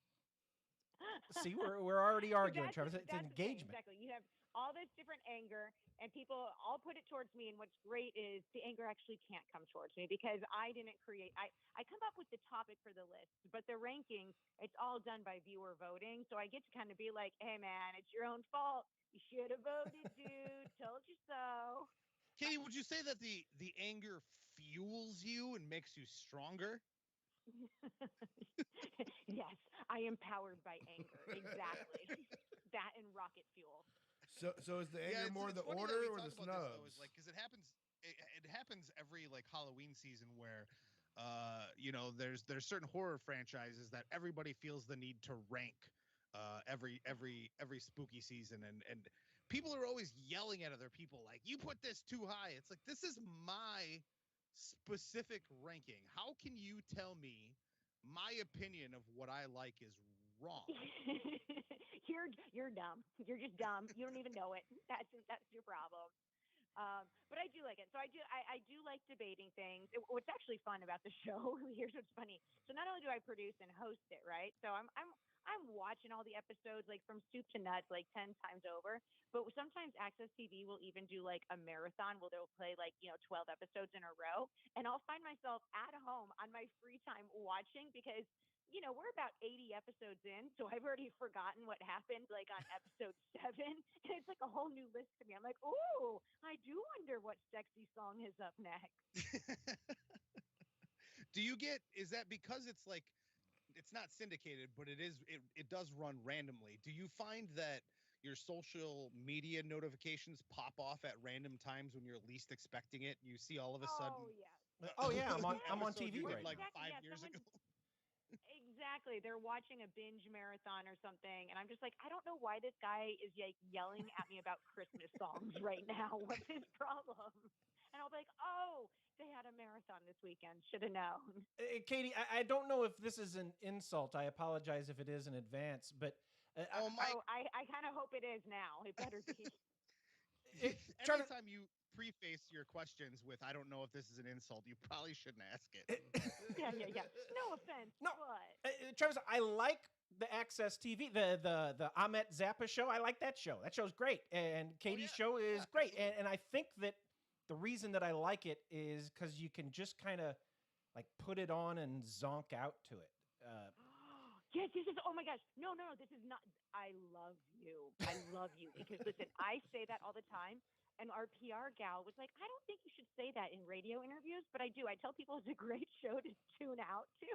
Speaker 2: See, we're already arguing, Travis. It's
Speaker 16: that's
Speaker 2: engagement.
Speaker 16: Exactly. You have all this different anger, and people all put it towards me. And what's great is the anger actually can't come towards me because I didn't create. I come up with the topic for the list, but the ranking, it's all done by viewer voting. So I get to kind of be like, hey, man, it's your own fault. You should have voted, dude. Told you so.
Speaker 4: Katie, would you say that the anger fuels you and makes you stronger?
Speaker 16: Yes, I am powered by anger. Exactly. That and rocket fuel.
Speaker 5: So is the anger more the order or the snubs?
Speaker 4: Because it happens every like Halloween season where there's certain horror franchises that everybody feels the need to rank every spooky season, and people are always yelling at other people like, you put this too high. It's like, this is my specific ranking. How can you tell me my opinion of what I like is wrong?
Speaker 16: You're dumb. You're just dumb. You don't even know it. That's your problem. But I do like it. So I do like debating things. What's actually fun about the show, here's what's funny. So not only do I produce and host it, right? So I'm watching all the episodes like from soup to nuts like 10 times over. But sometimes Access TV will even do like a marathon where they'll play like 12 episodes in a row, and I'll find myself at home on my free time watching because we're about 80 episodes in, so I've already forgotten what happened like on episode 7, and it's like a whole new list to me. I'm like, ooh, I do wonder what sexy song is up next.
Speaker 4: Is that because it's like, it's not syndicated, but it does run randomly. Do you find that your social media notifications pop off at random times when you're least expecting it? You see all of a sudden.
Speaker 2: Oh yeah, I'm on TV right
Speaker 4: like
Speaker 2: now.
Speaker 4: 5 years ago.
Speaker 16: Exactly. They're watching a binge marathon or something, and I'm just like, I don't know why this guy is like yelling at me about Christmas songs right now. What's his problem? And I'll be like, oh, they had a marathon this weekend. Should have known.
Speaker 2: Katie, I don't know if this is an insult. I apologize if it is in advance, but
Speaker 16: I kind of hope it is now. It better be.
Speaker 4: Every time you preface your questions with, I don't know if this is an insult, you probably shouldn't ask it.
Speaker 16: Yeah. No offense.
Speaker 2: No.
Speaker 16: What?
Speaker 2: Travis, I like the Access TV, the Ahmet Zappa show. I like that show. That show's great. And Katie's show is great. And I think that the reason that I like it is because you can just kind of like put it on and zonk out to it.
Speaker 16: Yes, this is, oh my gosh. No, this is not, I love you. I love you. Because listen, I say that all the time. And our PR gal was like, I don't think you should say that in radio interviews, but I do. I tell people it's a great show to tune out to.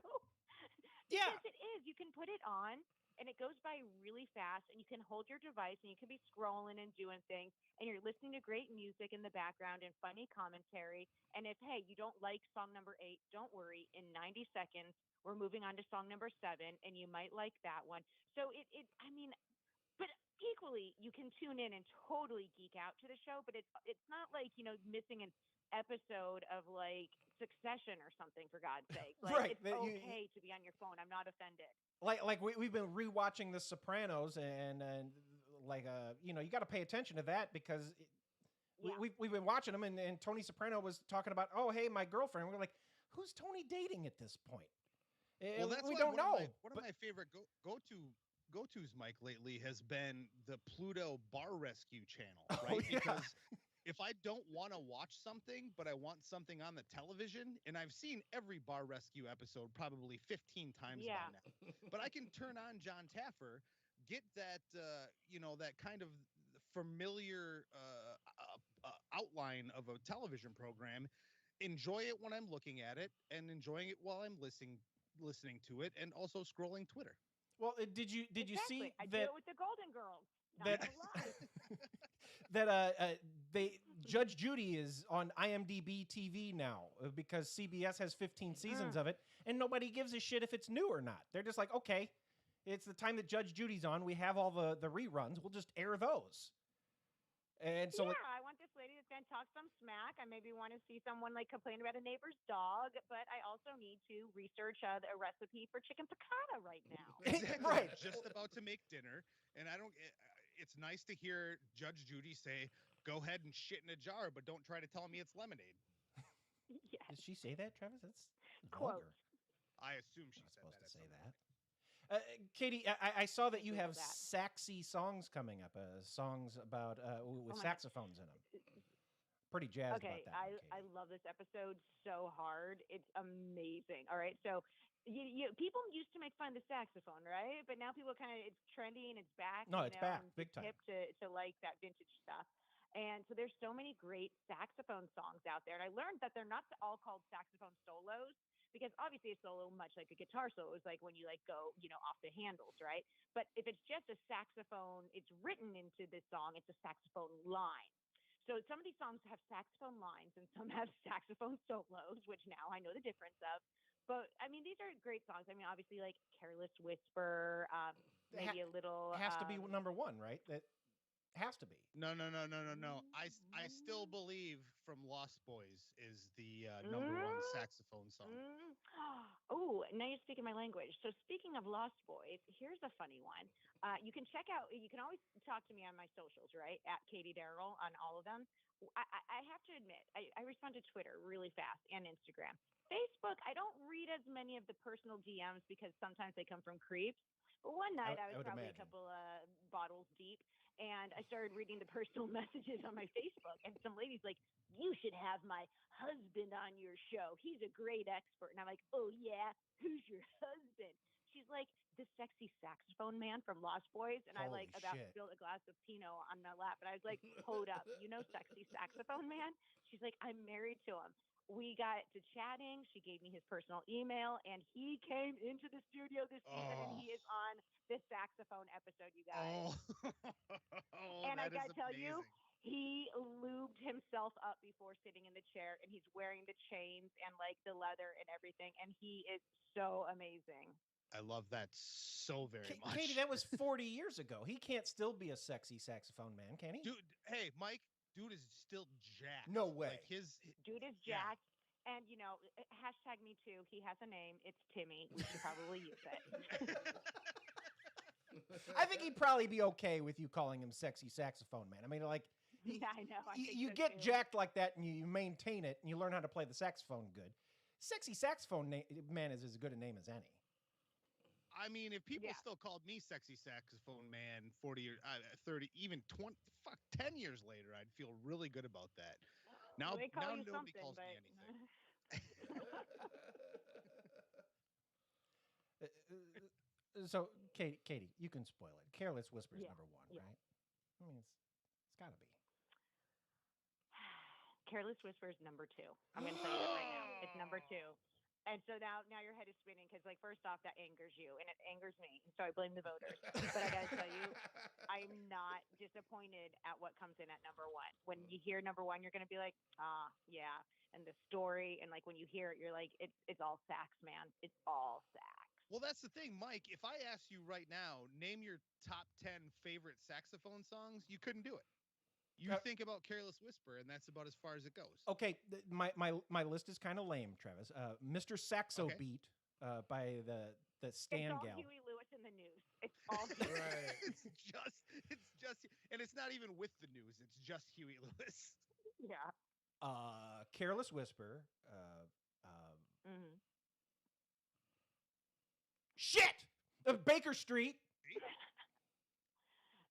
Speaker 16: Because it is. You can put it on, and it goes by really fast, and you can hold your device, and you can be scrolling and doing things, and you're listening to great music in the background and funny commentary. And if, hey, you don't like song number 8, don't worry. In 90 seconds, we're moving on to song number 7, and you might like that one. So but equally, you can tune in and totally geek out to the show, but it's not like, missing an episode of like Succession or something, for God's sake. Like, it's okay to be on your phone. I'm not offended.
Speaker 2: Like we've been rewatching The Sopranos, and you got to pay attention to that because we've been watching them, and Tony Soprano was talking about, oh, hey, my girlfriend. We're like, who's Tony dating at this point?
Speaker 4: Well, that's
Speaker 2: we
Speaker 4: why
Speaker 2: don't know.
Speaker 4: One of my favorite go-tos, Mike, lately has been the Pluto Bar Rescue channel, right?
Speaker 2: Yeah.
Speaker 4: Because if I don't want to watch something, but I want something on the television, and I've seen every Bar Rescue episode probably 15 times by now, but I can turn on John Taffer, get that, that kind of familiar outline of a television program, enjoy it when I'm looking at it, and enjoying it while I'm listening to it, and also scrolling Twitter.
Speaker 2: Well, did you see
Speaker 16: I do
Speaker 2: that
Speaker 16: it with the Golden Girls. Not
Speaker 2: that
Speaker 16: gonna lie.
Speaker 2: that they Judge Judy is on IMDb TV now because CBS has 15 seasons of it, and nobody gives a shit if it's new or not. They're just like, okay, it's the time that Judge Judy's on. We have all the reruns. We'll just air those. And so,
Speaker 16: I want this lady that's going to talk some smack. I maybe want to see someone like complain about a neighbor's dog, but I also need to research a recipe for chicken piccata right now.
Speaker 4: Exactly.
Speaker 2: Right.
Speaker 4: Just about to make dinner, and it's nice to hear Judge Judy say, "Go ahead and shit in a jar, but don't try to tell me it's lemonade."
Speaker 16: Yes.
Speaker 2: Did she say that, Travis? That's
Speaker 16: Quote.
Speaker 2: vulgar.
Speaker 4: I assume she said
Speaker 2: Supposed
Speaker 4: that.
Speaker 2: to say that. Katie, I saw that you have
Speaker 16: that.
Speaker 2: saxy songs coming up. Songs about with
Speaker 16: my God.
Speaker 2: saxophones in them. Pretty jazzed
Speaker 16: Okay,
Speaker 2: about that.
Speaker 16: I love this episode so hard. It's amazing. All right, so people used to make fun of the saxophone, right? But now people it's trendy and it's back.
Speaker 2: No, it's back,
Speaker 16: and
Speaker 2: big
Speaker 16: it's
Speaker 2: time.
Speaker 16: hip to like that vintage stuff. And so there's so many great saxophone songs out there. And I learned that they're not all called saxophone solos, because obviously a solo, much like a guitar solo, is like when you go, off the handles, right? But if it's just a saxophone, it's written into this song, it's a saxophone line. So some of these songs have saxophone lines and some have saxophone solos, which now I know the difference of. But I mean, these are great songs. I mean, obviously, like Careless Whisper, maybe a little.
Speaker 2: Has to be number one, right? That has to be.
Speaker 4: No. I still believe From Lost Boys is the number one saxophone song.
Speaker 16: Oh, now you're speaking my language. So speaking of Lost Boys, here's a funny one. You can always talk to me on my socials, right? At Katie Daryl on all of them. I have to admit, I respond to Twitter really fast and Instagram. Facebook, I don't read as many of the personal DMs because sometimes they come from creeps. But one night I was probably
Speaker 2: imagine.
Speaker 16: a couple of bottles deep, and I started reading the personal messages on my Facebook, and some lady's like, "You should have my husband on your show. He's a great expert." And I'm like, "Oh yeah, who's your husband?" She's like, "The sexy saxophone man from Lost Boys." And
Speaker 2: Holy
Speaker 16: I about
Speaker 2: shit.
Speaker 16: spilled a glass of Pinot on my lap, and I was like, "Hold up, sexy saxophone man?" She's like, "I'm married to him." We got to chatting. She gave me his personal email, and he came into the studio this season, and he is on this saxophone episode, you guys. And I gotta tell you, he lubed himself up before sitting in the chair, and he's wearing the chains and like the leather and everything, and he is so amazing.
Speaker 4: I love that so very much.
Speaker 2: Katie, that was 40 years ago. He can't still be a sexy saxophone man, can he?
Speaker 4: Dude, hey, Mike, dude is still jacked.
Speaker 2: No way.
Speaker 4: Like
Speaker 16: Dude is jacked. And, hashtag me too. He has a name. It's Timmy. We should probably use it.
Speaker 2: I think he'd probably be okay with you calling him sexy saxophone man. I mean, like,
Speaker 16: yeah, I know. I think
Speaker 2: you
Speaker 16: so
Speaker 2: get
Speaker 16: too.
Speaker 2: jacked like that and you maintain it and you learn how to play the saxophone good. Sexy saxophone man is as good a name as any.
Speaker 4: I mean, if people still called me sexy saxophone man 40 years, 30, even 20, 10 years later, I'd feel really good about that. Now
Speaker 16: they call you
Speaker 4: nobody
Speaker 16: something,
Speaker 4: calls
Speaker 16: but...
Speaker 4: me anything.
Speaker 2: So, Katie, you can spoil it. Careless Whisper is number one,
Speaker 16: yeah.
Speaker 2: right? I mean, it's got to be.
Speaker 16: Careless Whisper is number two. I'm going to tell you that right now. It's number two. And so now your head is spinning because, first off, that angers you, and it angers me. So I blame the voters. But I got to tell you, I'm not disappointed at what comes in at number one. When you hear number one, you're going to be like, yeah. And the story, and when you hear it, you're like, it's all sax, man. It's all sax.
Speaker 4: Well, that's the thing, Mike. If I asked you right now, name your top 10 favorite saxophone songs, you couldn't do it. You think about Careless Whisper, and that's about as far as it goes.
Speaker 2: Okay, my list is kind of lame, Travis. Mr. Saxo Beat by the Stan
Speaker 16: It's all
Speaker 2: gal.
Speaker 16: Huey Lewis in the news. It's all Huey.
Speaker 4: Right. It's just, and it's not even with the news. It's just Huey Lewis.
Speaker 16: Yeah.
Speaker 2: Careless Whisper.
Speaker 16: Mm-hmm.
Speaker 2: Shit! Baker Street.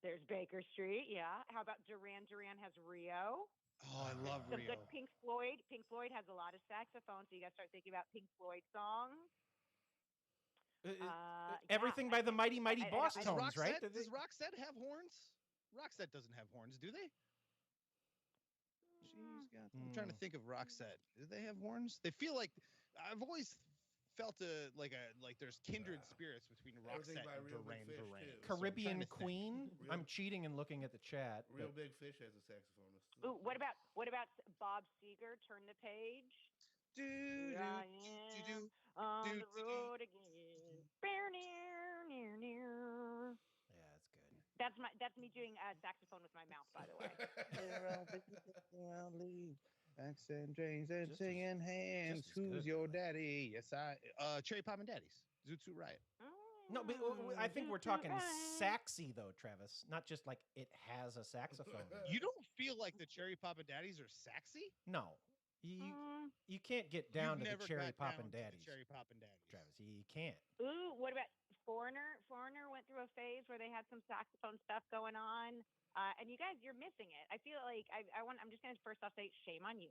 Speaker 16: There's Baker Street, yeah. How about Duran Duran has Rio?
Speaker 4: Oh, I love
Speaker 16: Some
Speaker 4: Rio.
Speaker 16: good Pink Floyd. Pink Floyd has a lot of saxophone, so you got to start thinking about Pink Floyd songs.
Speaker 2: Everything by the Mighty Boss
Speaker 4: Does
Speaker 2: Tones, right?
Speaker 4: Does Roxette have horns? Roxette doesn't have horns, do they? I'm trying to think of Roxette. Do they have horns? They feel like I've always felt like there's kindred spirits between Roxette and Duran Duran.
Speaker 2: Caribbean Queen. I'm cheating and looking at the chat.
Speaker 5: Real Big Fish has a saxophonist.
Speaker 16: Ooh, what about Bob Seger? Turn the page. Here I am on the road again. Near.
Speaker 2: Yeah, that's good.
Speaker 16: That's me doing saxophone with my mouth, by the way.
Speaker 4: Accent James and singing hands. Who's your daddy? Yes, Cherry Pop and Daddies. Zoot Riot.
Speaker 2: No, but I think we're talking saxy though, Travis. Not just like it has a saxophone.
Speaker 4: You don't feel like the Cherry Pop and Daddies are sexy?
Speaker 2: No. You can't get down to the Cherry Pop and Daddies.
Speaker 4: Cherry Pop and Daddies.
Speaker 2: Travis, you can't.
Speaker 16: Ooh, what about Foreigner? Foreigner went through a phase where they had some saxophone stuff going on. And you guys, you're missing it. I feel like I'm just going to first off say shame on you,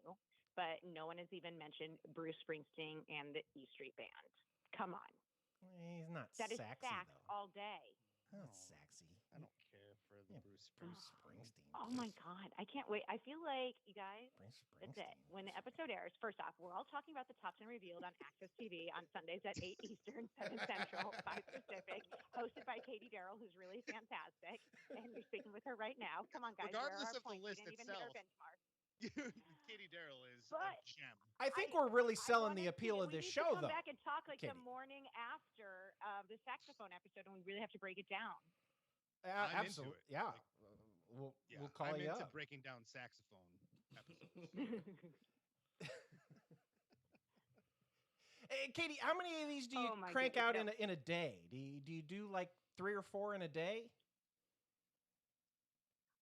Speaker 16: but no one has even mentioned Bruce Springsteen and the E Street Band. Come on.
Speaker 2: He's not
Speaker 16: that
Speaker 2: sexy,
Speaker 16: is sax
Speaker 2: though.
Speaker 16: all day.
Speaker 2: Not sexy.
Speaker 4: I don't care for the Bruce
Speaker 2: Springsteen.
Speaker 16: Oh my God, I can't wait. I feel like you guys. That's it. When the episode airs, first off, we're all talking about the top 10 revealed on Access TV on Sundays at 8 Eastern, 7 Central, 5 Pacific, hosted by Katie Daryl, who's really fantastic, and you're speaking with her right now. Come on, guys.
Speaker 4: Regardless
Speaker 16: where are our
Speaker 4: of the
Speaker 16: points?
Speaker 4: list
Speaker 16: we didn't even hit our
Speaker 4: itself.
Speaker 16: benchmark.
Speaker 4: Katie Daryl is a gem.
Speaker 2: I think we're really selling the appeal of this show,
Speaker 16: we need to
Speaker 2: though.
Speaker 16: come back and talk like
Speaker 2: Katie.
Speaker 16: the morning after the saxophone episode, and we really have to break it down.
Speaker 4: I'm
Speaker 2: Absolutely.
Speaker 4: into it.
Speaker 2: Yeah. We'll call
Speaker 4: I'm
Speaker 2: you
Speaker 4: into
Speaker 2: up.
Speaker 4: breaking down saxophone episodes.
Speaker 2: Hey, Katie, how many of these do you crank out in a day? Do you do like 3 or 4 in a day?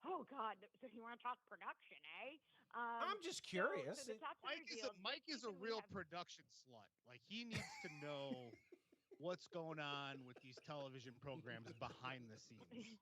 Speaker 16: Oh God! So you want to talk production, eh?
Speaker 2: I'm just curious.
Speaker 16: So the top 10
Speaker 4: Mike is a real production slut. Like he needs to know what's going on with these television programs behind the scenes.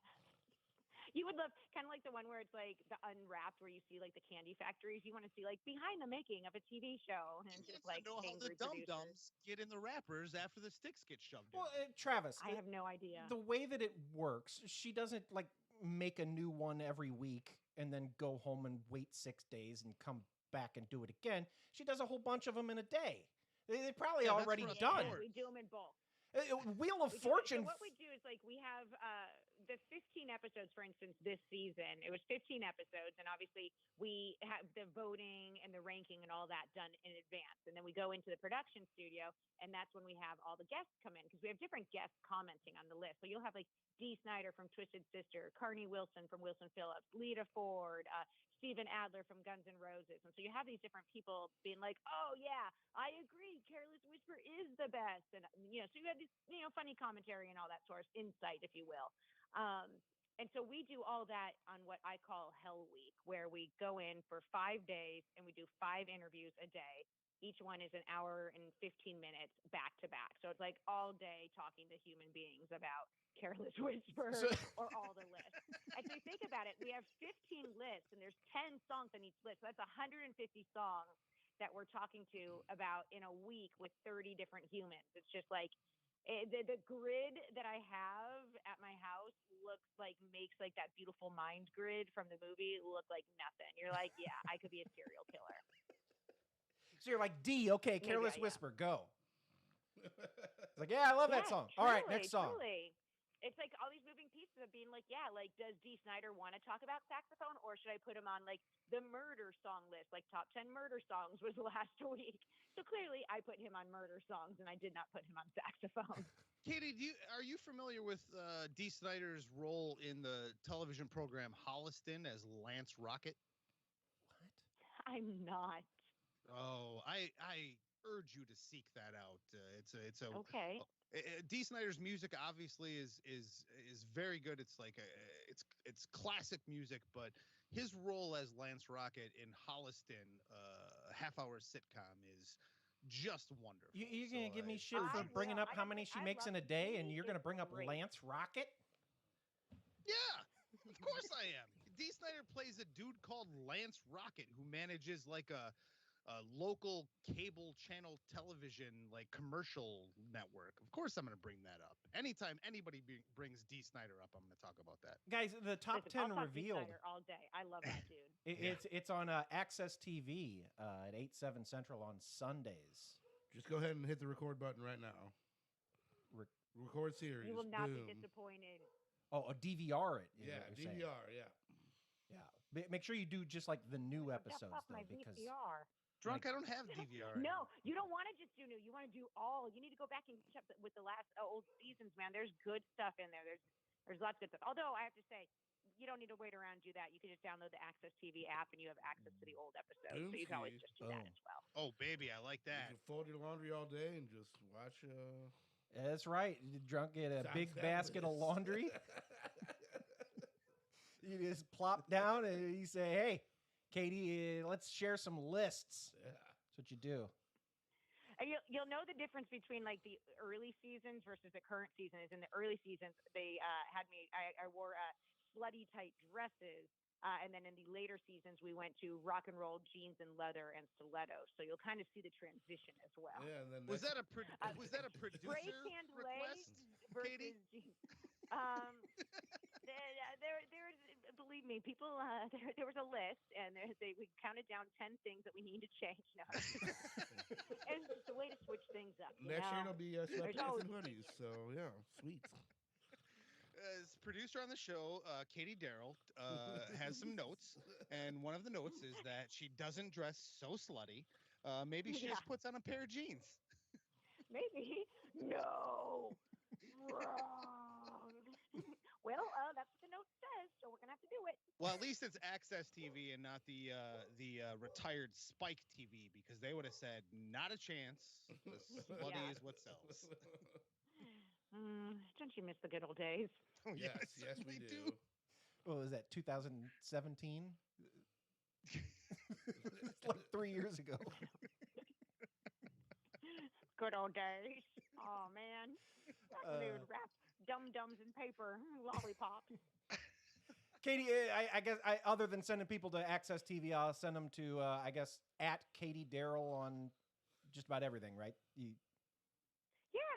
Speaker 16: You would love kind of like the one where it's like the Unwrapped, where you see like the candy factories. You want to see like behind the making of a TV show, and just like
Speaker 4: know how the
Speaker 16: angry
Speaker 4: dum-dums get in the wrappers after the sticks get shoved in.
Speaker 2: Well, Travis,
Speaker 16: I have no idea.
Speaker 2: The way that it works, she doesn't like make a new one every week and then go home and wait 6 days and come back and do it again. She does a whole bunch of them in a day. They're probably already done.
Speaker 16: We do them in bulk.
Speaker 2: Wheel of Fortune.
Speaker 16: So what we do is like we have the 15 episodes, for instance, this season. It was 15 episodes, and obviously we have the voting and the ranking and all that done in advance. And then we go into the production studio, and that's when we have all the guests come in because we have different guests commenting on the list. So you'll have like Dee Snyder from Twisted Sister, Carney Wilson from Wilson Phillips, Lita Ford, Steven Adler from Guns N' Roses. And so you have these different people being like, oh, yeah, I agree. Careless Whisper is the best. And, so you have this, funny commentary and all that sort of insight, if you will. And so we do all that on what I call Hell Week, where we go in for 5 days and we do 5 interviews a day. Each one is an hour and 15 minutes back to back. So it's like all day talking to human beings about Careless Whisper or all the lists. And so you think about it, we have 15 lists and there's 10 songs on each list. So that's 150 songs that we're talking to about in a week with 30 different humans. It's just like the grid that I have at my house makes like that beautiful mind grid from the movie look like nothing. You're like, yeah, I could be a serial killer.
Speaker 2: So you're like, D, okay, Careless Whisper, go. It's like, yeah, I love that song. All right, next song.
Speaker 16: Truly. It's like all these moving pieces of being like, yeah, like, does Dee Snyder want to talk about saxophone, or should I put him on like the murder song list? Like top 10 murder songs was last week. So clearly I put him on murder songs and I did not put him on saxophone.
Speaker 4: Katie, are you familiar with Dee Snyder's role in the television program Holliston as Lance Rocket?
Speaker 2: What?
Speaker 16: I'm not.
Speaker 4: Oh, I urge you to seek that out. It's a
Speaker 16: okay.
Speaker 4: Dee Snyder's music obviously is very good. It's like it's classic music, but his role as Lance Rocket in Holliston, a half-hour sitcom, is just wonderful.
Speaker 2: You're going to give me
Speaker 4: I
Speaker 2: shit for
Speaker 4: urge
Speaker 2: bringing
Speaker 16: will.
Speaker 2: up
Speaker 16: I
Speaker 2: how
Speaker 16: gotta
Speaker 2: many
Speaker 16: say,
Speaker 2: she
Speaker 16: I
Speaker 2: makes in
Speaker 16: love
Speaker 2: a day, and
Speaker 16: Dee.
Speaker 2: you're going to
Speaker 16: It's
Speaker 2: bring up
Speaker 16: great.
Speaker 2: Lance Rocket?
Speaker 4: Yeah, of course I am. Dee Snyder plays a dude called Lance Rocket who manages like a local cable channel television like commercial network. Of course I'm going to bring that up. Anytime anybody brings Dee Snyder up, I'm going to talk about that.
Speaker 2: Guys, the top
Speaker 16: Listen,
Speaker 2: 10
Speaker 16: I'll talk Dee
Speaker 2: revealed.
Speaker 16: Snyder all day. I love that dude.
Speaker 2: It's on Access TV at 8/7 Central on Sundays.
Speaker 5: Just go ahead and hit the record button right now. Record series.
Speaker 16: You will not
Speaker 5: Boom.
Speaker 16: be disappointed.
Speaker 2: Oh, a DVR it. Is
Speaker 5: Yeah,
Speaker 2: what you're saying.
Speaker 5: DVR. Yeah.
Speaker 2: Yeah. Make sure you do just like the new episodes,
Speaker 16: Off
Speaker 2: though,
Speaker 16: my
Speaker 2: because
Speaker 16: VCR.
Speaker 4: Drunk, I don't have DVR.
Speaker 16: No, you don't want to just do new. You want to do all. You need to go back and catch up with the last old seasons, man. There's good stuff in there. There's lots of good stuff. Although I have to say, you don't need to wait around and do that. You can just download the Access TV app and you have access to the old episodes. So you can always just do that as well.
Speaker 4: Oh, baby, I like that.
Speaker 5: You can fold your laundry all day and just watch.
Speaker 2: That's right. Drunk, get a
Speaker 5: Sounds
Speaker 2: big basket of
Speaker 5: fabulous.
Speaker 2: laundry. You just plop down and you say, "Hey, Katie, let's share some lists."
Speaker 5: Yeah.
Speaker 2: That's what you do.
Speaker 16: And you'll know the difference between like the early seasons versus the current season. Is in the early seasons they had me. I wore slutty tight dresses, and then in the later seasons we went to rock and roll jeans and leather and stilettos. So you'll kind of see the transition as well.
Speaker 5: Yeah, and then
Speaker 4: Was that a producer
Speaker 16: Spray tanned legs
Speaker 4: request,
Speaker 16: versus
Speaker 4: Katie?
Speaker 16: jeans. There, believe me, people. There was a list, and we counted down 10 things that we need to change. No, and it's just a way to switch things up.
Speaker 5: Next year it'll be sweatpants
Speaker 16: always-
Speaker 5: and hoodies. So yeah, sweet.
Speaker 4: As producer on the show, Katie Daryl has some notes, and one of the notes is that she doesn't dress so slutty. Maybe she just puts on a pair of jeans.
Speaker 16: Maybe. No. Wrong. Well, that's what the note says, so we're gonna have to do it.
Speaker 4: Well, at least it's Access TV and not the retired Spike TV, because they would have said not a chance. The slutty
Speaker 16: Yeah.
Speaker 4: is what sells.
Speaker 16: Don't you miss the good old days?
Speaker 4: Oh,
Speaker 5: Yes, yes, we do.
Speaker 2: What was that, 2017? It's like 3 years ago.
Speaker 16: Good old days. Oh man, that's when they would wrap dum-dums in paper, lollipops.
Speaker 2: Katie, I guess other than sending people to Access TV, I'll send them to I guess at Katie Daryl on just about everything, right?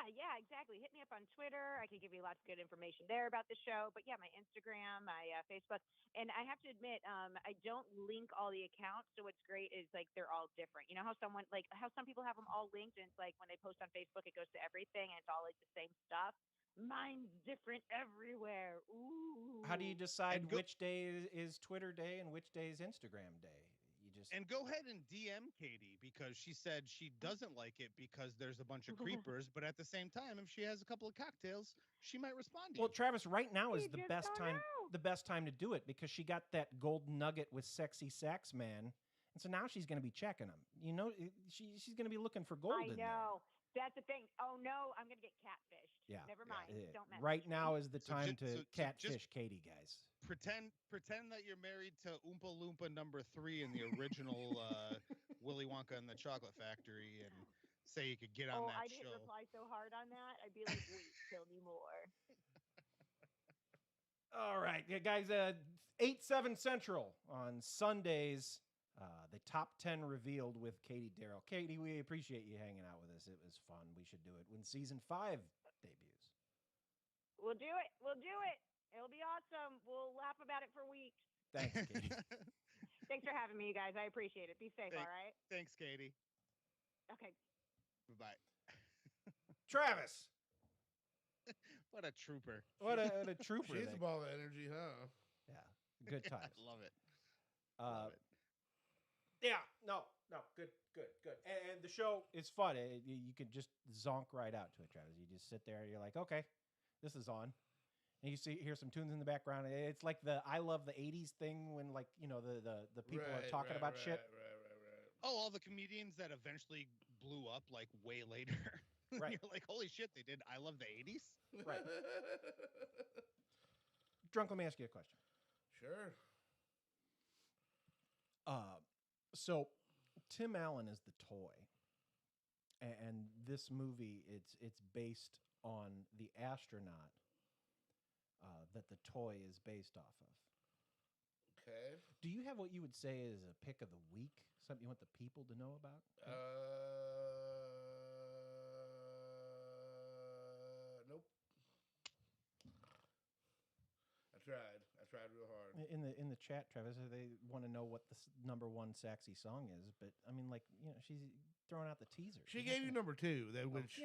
Speaker 16: Yeah, exactly. Hit me up on Twitter. I can give you lots of good information there about the show. But yeah, my Instagram, my Facebook, and I have to admit, I don't link all the accounts. So what's great is like they're all different. You know how some people have them all linked, and it's like when they post on Facebook, it goes to everything, and it's all like the same stuff. Mine's different everywhere. Ooh.
Speaker 2: How do you decide which day is Twitter day and which day is Instagram day?
Speaker 4: And go ahead and DM Katie, because she said she doesn't like it because there's a bunch of creepers, but at the same time, if she has a couple of cocktails, she might respond to you.
Speaker 2: Well, Travis, right now is
Speaker 16: You
Speaker 2: the
Speaker 16: just
Speaker 2: best
Speaker 16: don't
Speaker 2: time.
Speaker 16: know.
Speaker 2: The best time to do it because she got that gold nugget with Sexy Sax Man, and so now she's going to be checking them. You know, she's going to be looking for gold
Speaker 16: I
Speaker 2: in there.
Speaker 16: know. That's the thing. Oh no, I'm gonna get catfished.
Speaker 2: Yeah.
Speaker 16: Never mind.
Speaker 2: Yeah.
Speaker 16: Don't mess
Speaker 2: Right
Speaker 16: with
Speaker 2: now
Speaker 16: me.
Speaker 2: is the
Speaker 4: So
Speaker 2: time
Speaker 4: ju-
Speaker 2: to
Speaker 4: so
Speaker 2: catfish
Speaker 4: just-
Speaker 2: Katie, guys.
Speaker 4: Pretend that you're married to Oompa Loompa number 3 in the original Willy Wonka and the Chocolate Factory, and say you could get on that
Speaker 16: I
Speaker 4: show.
Speaker 16: didn't reply so hard on that. I'd be like, wait, tell me more.
Speaker 2: All right, yeah, guys. 8/7 Central on Sundays. The top 10 revealed with Katie Daryl. Katie, we appreciate you hanging out with us. It was fun. We should do it when season 5 debuts.
Speaker 16: We'll do it. We'll do it. It'll be awesome. We'll laugh about it for weeks.
Speaker 2: Thanks, Katie.
Speaker 16: Thanks for having me, you guys. I appreciate it. Be safe, all right?
Speaker 4: Thanks, Katie.
Speaker 16: Okay.
Speaker 4: Bye.
Speaker 2: Travis.
Speaker 4: What a trooper.
Speaker 2: What a trooper.
Speaker 5: She's
Speaker 2: that-
Speaker 5: a ball of energy, huh?
Speaker 2: Yeah, good times.
Speaker 4: Love it.
Speaker 2: Yeah, no, good. And the show is fun. You can just zonk right out to it, Travis. You just sit there and you're like, okay, this is on. And you hear some tunes in the background. It's like the I love the 80s thing when, like, you know, the people are talking about shit.
Speaker 5: Right.
Speaker 4: Oh, all the comedians that eventually blew up like way later.
Speaker 2: Right.
Speaker 4: You're like, holy shit, they did I love the 80s?
Speaker 2: Right. Drunk, let me ask you a question.
Speaker 5: Sure.
Speaker 2: So Tim Allen is the toy. And this movie, it's based on the astronaut that the toy is based off of.
Speaker 5: Okay.
Speaker 2: Do you have what you would say is a pick of the week? Something you want the people to know about?
Speaker 5: Nope. I tried real hard.
Speaker 2: In the chat, Travis, they want to know what the number one sexy song is. But I mean, like, she's throwing out the teaser.
Speaker 5: She gave you number 2, that which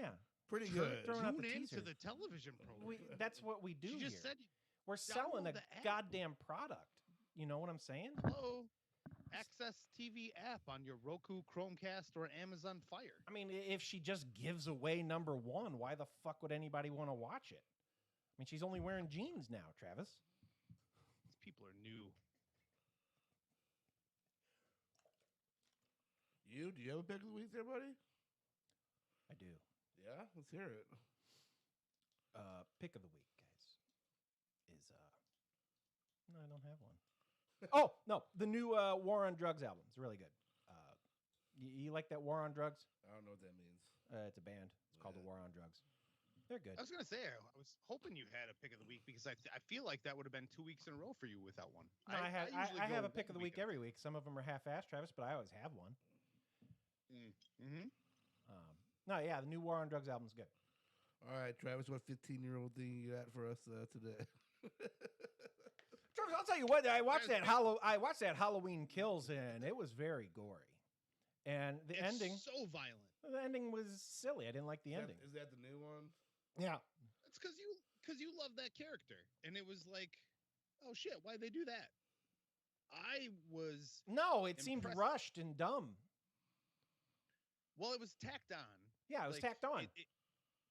Speaker 5: pretty good.
Speaker 2: Throwing out the
Speaker 4: Tune
Speaker 2: teaser.
Speaker 4: into the television program.
Speaker 2: That's what we do
Speaker 4: She just
Speaker 2: here.
Speaker 4: said
Speaker 2: We're selling a
Speaker 4: download the app.
Speaker 2: goddamn product. You know what I'm saying?
Speaker 4: Hello. Access TV app on your Roku, Chromecast, or Amazon Fire.
Speaker 2: I mean, if she just gives away number one, why the fuck would anybody want to watch it? I mean, she's only wearing jeans now, Travis.
Speaker 4: These people are new.
Speaker 5: Do you have a pick of the week there, buddy?
Speaker 2: I do.
Speaker 5: Yeah? Let's hear it.
Speaker 2: Pick of the week, guys, is no, I don't have one. Oh, no, the new War on Drugs album is really good. You like that War on Drugs?
Speaker 5: I don't know what that means.
Speaker 2: It's a band. It's called the War on Drugs. They're good.
Speaker 4: I was going to say, I was hoping you had a pick of the week because I feel like that would have been 2 weeks in a row for you without one.
Speaker 2: No, I
Speaker 4: usually
Speaker 2: have
Speaker 4: go
Speaker 2: a pick of the week every week. Some of them are half-assed, Travis, but I always have one.
Speaker 4: Mm-hmm.
Speaker 2: No, yeah, the new War on Drugs album is good.
Speaker 5: All right, Travis, what 15-year-old thing you got for us today?
Speaker 2: Travis, I'll tell you what. I watched that Halloween Kills, and it was very gory. And the ending,
Speaker 4: so violent.
Speaker 2: The ending was silly. I didn't like the ending.
Speaker 5: Is that the new one?
Speaker 2: Yeah.
Speaker 4: It's because you love that character, and it was like, oh shit, why'd they do that? I was
Speaker 2: seemed rushed and dumb.
Speaker 4: Well, it was tacked on.
Speaker 2: Yeah, it was tacked on.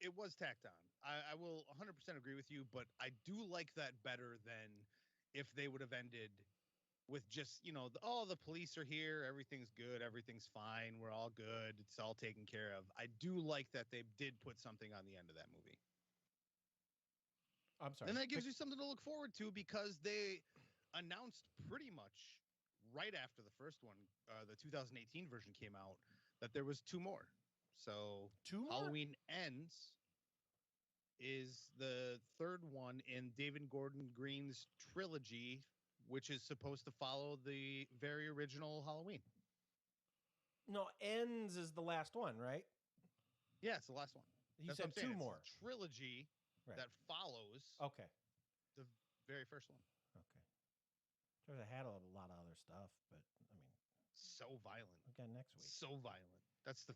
Speaker 4: It was tacked on. I will 100% agree with you, but I do like that better than if they would have ended with just, the police are here, everything's good, everything's fine, we're all good, it's all taken care of. I do like that they did put something on the end of that movie.
Speaker 2: I'm sorry.
Speaker 4: And that gives you something to look forward to because they announced pretty much right after the first one, the 2018 version came out, that there was 2 more. So
Speaker 2: 2 more?
Speaker 4: Halloween Ends is the 3rd one in David Gordon Green's trilogy, which is supposed to follow the very original Halloween.
Speaker 2: No, Ends is the last one, right?
Speaker 4: Yeah, it's the last one.
Speaker 2: You said 2 more.
Speaker 4: It's a trilogy that follows the very first one.
Speaker 2: Okay. Travis, I had a lot of other stuff, but I mean,
Speaker 4: so violent.
Speaker 2: Okay, next week.
Speaker 4: So violent. That's the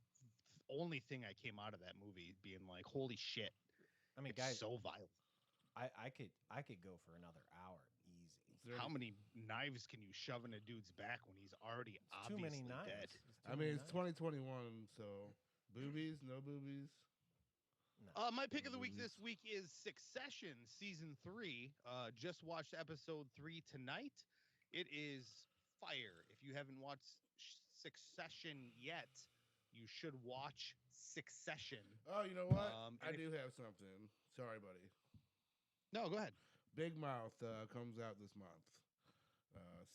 Speaker 4: only thing I came out of that movie being like, holy shit.
Speaker 2: I mean,
Speaker 4: it's
Speaker 2: guys,
Speaker 4: so violent.
Speaker 2: I could go for another hour easy.
Speaker 4: How many knives can you shove in a dude's back when he's already obviously
Speaker 2: too many knives.
Speaker 4: dead?
Speaker 5: I mean, it's 2021, so boobies, no boobies.
Speaker 2: No.
Speaker 4: My pick of the week this week is Succession Season 3. Just watched episode 3 tonight. It is fire. If you haven't watched Succession yet, you should watch Succession.
Speaker 5: Oh, you know what? I do have something. Sorry, buddy.
Speaker 4: No, go ahead.
Speaker 5: Big Mouth comes out this month.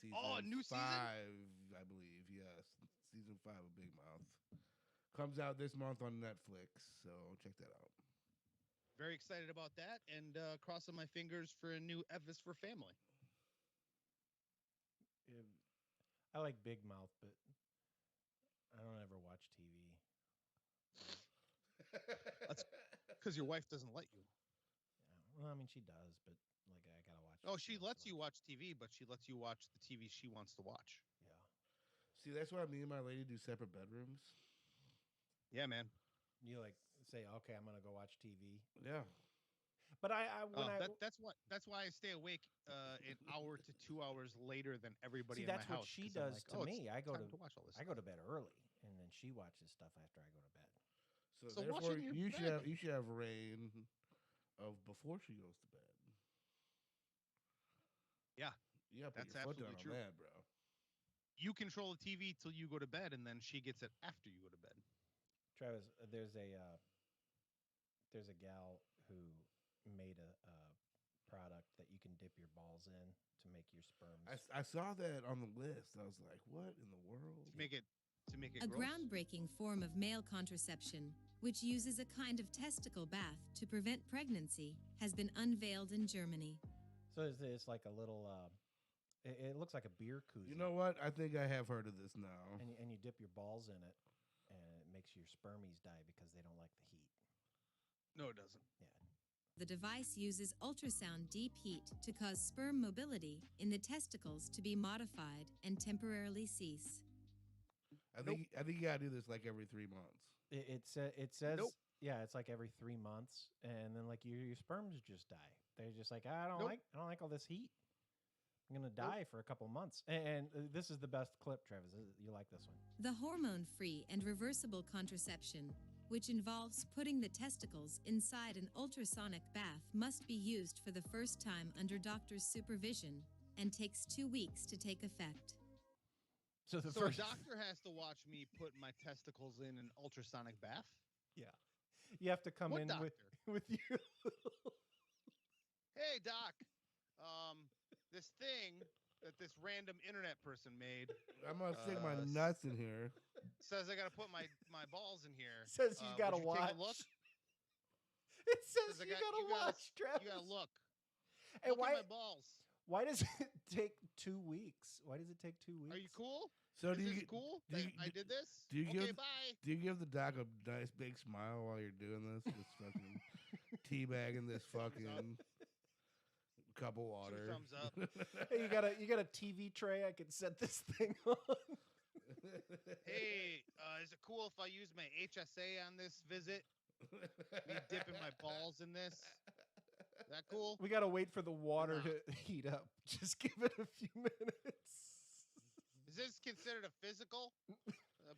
Speaker 5: Season
Speaker 4: new
Speaker 5: 5, I believe. Yes, season 5 of Big Mouth comes out this month on Netflix. So check that out.
Speaker 4: Very excited about that, and crossing my fingers for a new F is for Family.
Speaker 2: I like Big Mouth, but I don't ever watch TV.
Speaker 4: That's because your wife doesn't let you.
Speaker 2: Yeah, well, I mean, she does, but like I gotta watch.
Speaker 4: Oh, she lets you watch TV, but she lets you watch the TV she wants to watch.
Speaker 2: Yeah.
Speaker 5: See, that's why me and my lady do separate bedrooms.
Speaker 4: Yeah, man.
Speaker 2: You like say, okay, I'm gonna go watch TV.
Speaker 5: Yeah.
Speaker 2: But
Speaker 4: that's why I stay awake an hour to 2 hours later than everybody.
Speaker 2: See,
Speaker 4: in
Speaker 2: that's
Speaker 4: my
Speaker 2: what
Speaker 4: house,
Speaker 2: she
Speaker 4: 'cause I'm
Speaker 2: does
Speaker 4: like,
Speaker 2: to me. I go
Speaker 4: to watch all this.
Speaker 2: I go to bed early, and then she watches stuff after I go to bed.
Speaker 5: So
Speaker 4: watch
Speaker 5: therefore,
Speaker 4: it in your
Speaker 5: you
Speaker 4: bed.
Speaker 5: should have reign of before she goes to bed.
Speaker 4: Yeah,
Speaker 5: you gotta put
Speaker 4: that's
Speaker 5: your foot down
Speaker 4: absolutely true.
Speaker 5: on that, bro.
Speaker 4: You control the TV till you go to bed, and then she gets it after you go to bed.
Speaker 2: Travis, there's a gal who made a product that you can dip your balls in to make your sperms.
Speaker 5: I saw that on the list. I was like, what in the world?
Speaker 4: Make it to make it
Speaker 17: A
Speaker 4: gross?
Speaker 17: groundbreaking form of male contraception, which uses a kind of testicle bath to prevent pregnancy, has been unveiled in Germany.
Speaker 2: So it's like a little. It looks like a beer koozie.
Speaker 5: You know what? I think I have heard of this now.
Speaker 2: And you dip your balls in it, and it makes your spermies die because they don't like the heat.
Speaker 4: No, it doesn't.
Speaker 2: Yeah.
Speaker 17: The device uses ultrasound deep heat to cause sperm mobility in the testicles to be modified and temporarily cease.
Speaker 5: I think you gotta do this like every 3 months.
Speaker 2: It says
Speaker 4: Nope.
Speaker 2: yeah, it's like every 3 months, and then like your sperms just die. They're just like I don't like all this heat. I'm gonna die for a couple months. And this is the best clip, Travis. You like this one?
Speaker 17: The hormone-free and reversible contraception, which involves putting the testicles inside an ultrasonic bath, must be used for the first time under doctor's supervision and takes 2 weeks to take effect.
Speaker 2: So
Speaker 4: a doctor has to watch me put my testicles in an ultrasonic bath?
Speaker 2: Yeah. You have to come
Speaker 4: What
Speaker 2: in
Speaker 4: doctor?
Speaker 2: with you.
Speaker 4: Hey, doc. This thing that this random internet person made.
Speaker 5: I'm gonna stick my nuts in here.
Speaker 4: Says I gotta put my balls in here.
Speaker 2: Says you gotta
Speaker 4: would you
Speaker 2: watch.
Speaker 4: Take a look?
Speaker 2: It says you gotta watch, Travis.
Speaker 4: You gotta look.
Speaker 2: Hey,
Speaker 4: Look
Speaker 2: why?
Speaker 4: at my balls.
Speaker 2: Why does it take 2 weeks? Why does it take 2 weeks?
Speaker 4: Are you cool?
Speaker 5: So
Speaker 4: Is this cool? I did this.
Speaker 5: Do you
Speaker 4: okay,
Speaker 5: give
Speaker 4: bye.
Speaker 5: Do you give the doc a nice big smile while you're doing this? Just fucking teabagging this fucking cup of water.
Speaker 4: 2 thumbs up.
Speaker 2: Hey, you got a TV tray I can set this thing on.
Speaker 4: Hey, is it cool if I use my HSA on this visit? Me dipping my balls in this. Is that cool?
Speaker 2: We got to wait for the water to heat up. Just give it a few minutes.
Speaker 4: Is this considered a physical?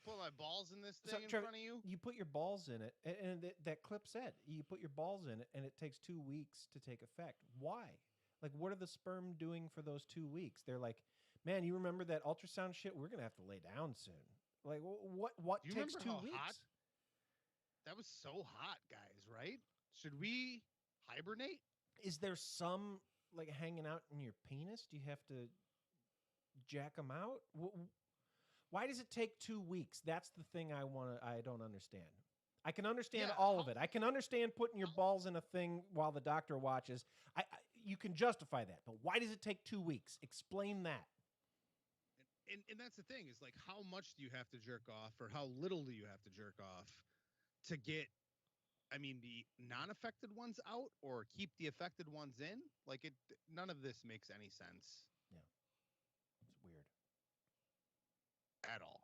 Speaker 4: Put my balls in this
Speaker 2: So,
Speaker 4: thing in
Speaker 2: Trevor,
Speaker 4: front of you?
Speaker 2: You put your balls in it, and that clip said you put your balls in it, and it takes 2 weeks to take effect. Why? Like, what are the sperm doing for those 2 weeks? They're like, man, you remember that ultrasound shit? We're gonna have to lay down soon. Like, what
Speaker 4: Do you
Speaker 2: takes
Speaker 4: remember
Speaker 2: 2
Speaker 4: how
Speaker 2: weeks?
Speaker 4: hot? That was so hot, guys, right? Should we hibernate?
Speaker 2: Is there some like hanging out in your penis? Do you have to jack them out? Why does it take 2 weeks? That's the thing I don't understand. I can understand all of it. I can understand putting your balls in a thing while the doctor watches. You can justify that, but why does it take 2 weeks? Explain that.
Speaker 4: And that's the thing is like, how much do you have to jerk off, or how little do you have to jerk off to get, I mean, the non-affected ones out or keep the affected ones in? Like none of this makes any sense.
Speaker 2: Yeah, it's weird
Speaker 4: at all.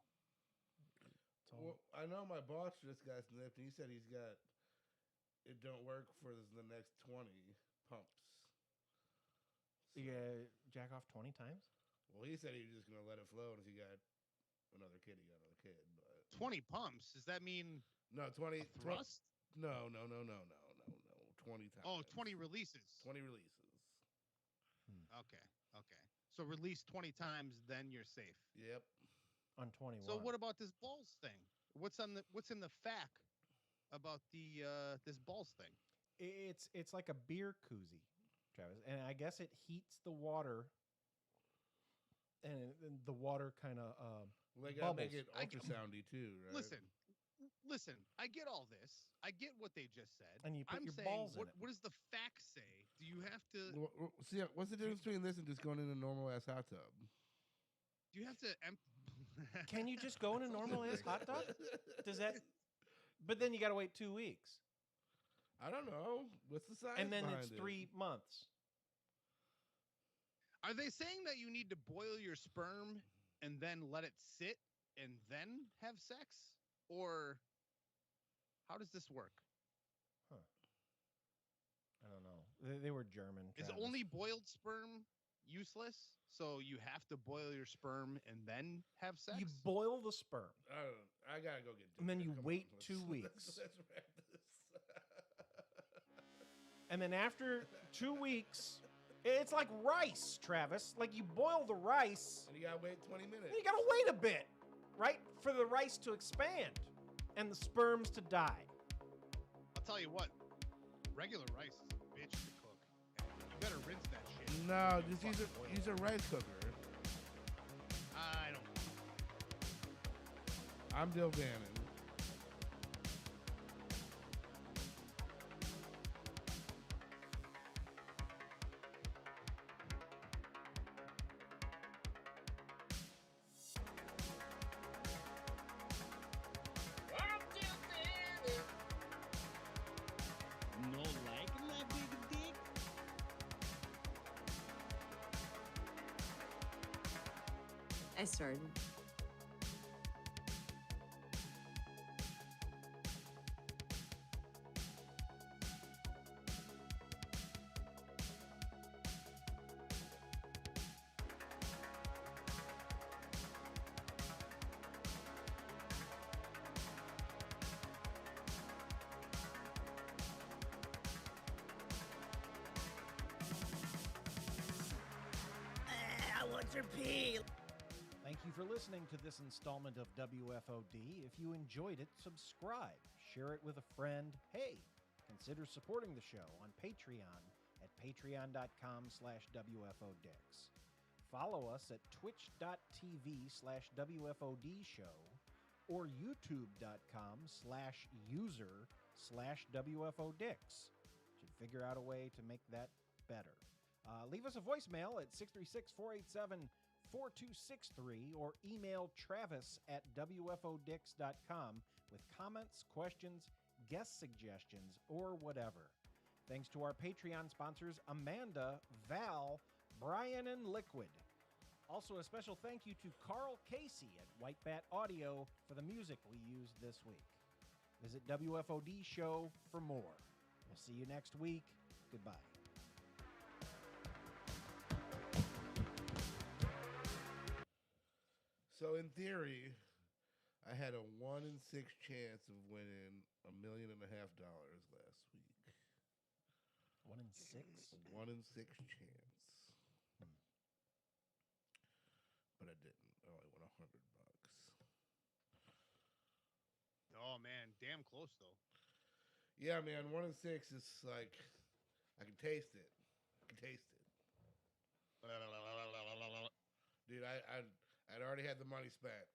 Speaker 5: Well, I know my boss just got snipped, and he said it don't work for the next 20 pumps.
Speaker 2: So you gotta jack off 20 times?
Speaker 5: Well, he said he was just gonna let it flow, and if he got another kid, he got another kid. But
Speaker 4: 20 pumps? Does that mean
Speaker 5: no 20
Speaker 4: thrust?
Speaker 5: No. 20 times.
Speaker 4: Oh, 20 releases.
Speaker 5: 20 releases.
Speaker 4: Okay. So release 20 times, then you're safe.
Speaker 5: Yep.
Speaker 2: On 21.
Speaker 4: So what about this balls thing? What's in the fact about the this balls thing?
Speaker 2: It's like a beer koozie, Travis, and I guess it heats the water, and the water kind of
Speaker 5: Well, they gotta
Speaker 2: bubbles.
Speaker 5: make it ultrasoundy too, right?
Speaker 4: Listen. I get all this. I get what they just said.
Speaker 2: And you put
Speaker 4: I'm
Speaker 2: your
Speaker 4: saying,
Speaker 2: balls in it.
Speaker 4: What does the fact say? Do you have to?
Speaker 5: See, what's the difference between this and just going in a normal ass hot tub?
Speaker 4: Do you have to?
Speaker 2: Can you just go in a normal ass hot tub? Does that? But then you got to wait 2 weeks.
Speaker 5: I don't know. What's the science?
Speaker 2: And then
Speaker 5: behind
Speaker 2: it's
Speaker 5: it?
Speaker 2: 3 months.
Speaker 4: Are they saying that you need to boil your sperm and then let it sit and then have sex, or how does this work?
Speaker 2: Huh. I don't know. They were German.
Speaker 4: Is
Speaker 2: Travis.
Speaker 4: only boiled sperm useless? So you have to boil your sperm and then have sex?
Speaker 2: You boil the sperm.
Speaker 5: I gotta go get dinner.
Speaker 2: And then you
Speaker 5: Come
Speaker 2: wait
Speaker 5: on,
Speaker 2: 2 weeks.
Speaker 5: Let's wrap this.
Speaker 2: And then after 2 weeks, it's like rice, Travis. Like you boil the rice.
Speaker 5: And you gotta wait 20 minutes.
Speaker 2: You gotta wait a bit, right? For the rice to expand and the sperms to die.
Speaker 4: I'll tell you what, regular rice is a bitch to cook. And you better rinse that shit.
Speaker 5: No, just use a rice cooker.
Speaker 4: I don't know.
Speaker 5: I'm Dill Bannon.
Speaker 3: No like my big dick.
Speaker 10: I started.
Speaker 2: I want your pee. Thank you for listening to this installment of WFOD. If you enjoyed it, subscribe, share it with a friend. Hey, consider supporting the show on Patreon at patreon.com/WFODix. Follow us at twitch.tv/WFOD show or youtube.com/user/WFODix. Should figure out a way to make that better. Leave us a voicemail at 636-487-4263 or email Travis at WFODix.com with comments, questions, guest suggestions, or whatever. Thanks to our Patreon sponsors, Amanda, Val, Brian, and Liquid. Also, a special thank you to Carl Casey at White Bat Audio for the music we used this week. Visit WFOD Show for more. We'll see you next week. Goodbye.
Speaker 5: So in theory, I had a 1 in 6 chance of winning $1.5 million last week.
Speaker 2: 1 in 6?
Speaker 5: 1 in 6 chance. But I didn't. I only won $100.
Speaker 4: Oh man, damn close though.
Speaker 5: Yeah, man, 1 in 6 is like I can taste it. I can taste it. Dude, I'd already had the money spent.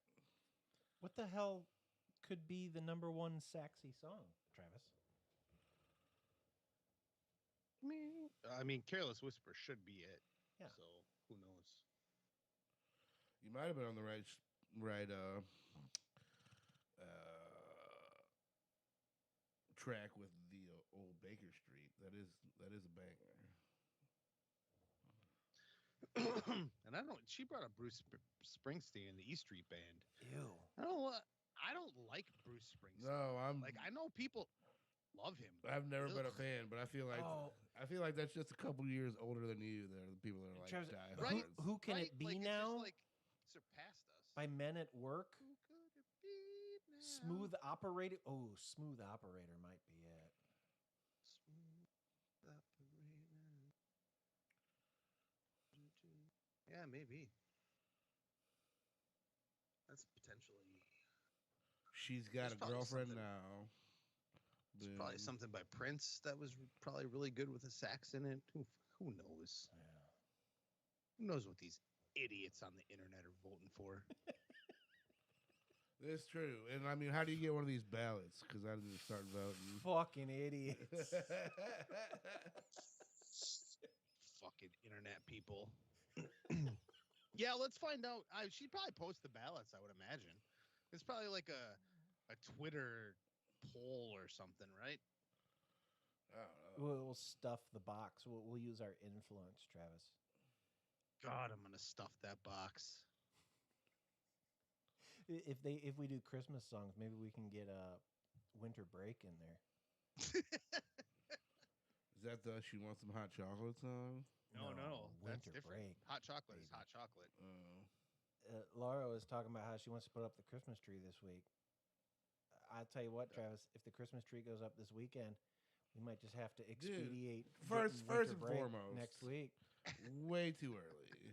Speaker 2: What the hell could be the number one sexy song, Travis?
Speaker 4: I mean, Careless Whisper should be it.
Speaker 2: Yeah.
Speaker 4: So who knows?
Speaker 5: You might have been on the right track with the old Baker Street. That is a banger.
Speaker 4: And I don't. She brought up Bruce Springsteen and the E Street Band.
Speaker 2: Ew.
Speaker 4: I don't like Bruce Springsteen.
Speaker 5: No,
Speaker 4: I know people love him.
Speaker 5: I've never been a fan, but I feel like that's just a couple years older than you. There are the people that are like
Speaker 2: Travis,
Speaker 5: diehards.
Speaker 2: who can it be now?
Speaker 4: Just, surpassed us.
Speaker 2: By Men at Work?
Speaker 4: Who could it be now?
Speaker 2: Smooth Operator? Oh, Smooth Operator might be it.
Speaker 4: Smooth Operator. Yeah, maybe. That's potentially.
Speaker 5: She's got a girlfriend now.
Speaker 4: It's probably something by Prince that was probably really good with a sax in it. Who knows?
Speaker 2: Yeah.
Speaker 4: Who knows what these idiots on the internet are voting for?
Speaker 5: That's true. And I mean, how do you get one of these ballots? Because I didn't start voting.
Speaker 2: Fucking idiots.
Speaker 4: Fucking internet people. Yeah, let's find out. She'd probably post the ballots, I would imagine. It's probably like a Twitter poll or something, right?
Speaker 5: I don't know.
Speaker 2: We'll stuff the box. We'll use our influence, Travis.
Speaker 4: God, I'm gonna stuff that box.
Speaker 2: If we do Christmas songs, maybe we can get a Winter Break in there.
Speaker 5: Is that the She Wants Some Hot Chocolate song?
Speaker 4: No, that's
Speaker 2: Winter
Speaker 4: different.
Speaker 2: Break.
Speaker 4: Hot chocolate is hot chocolate.
Speaker 2: Laura was talking about how she wants to put up the Christmas tree this week. I'll tell you what, Travis, if the Christmas tree goes up this weekend, we might just have to expedite
Speaker 5: first
Speaker 2: Winter
Speaker 5: and
Speaker 2: Break
Speaker 5: foremost
Speaker 2: next week.
Speaker 5: Way too early.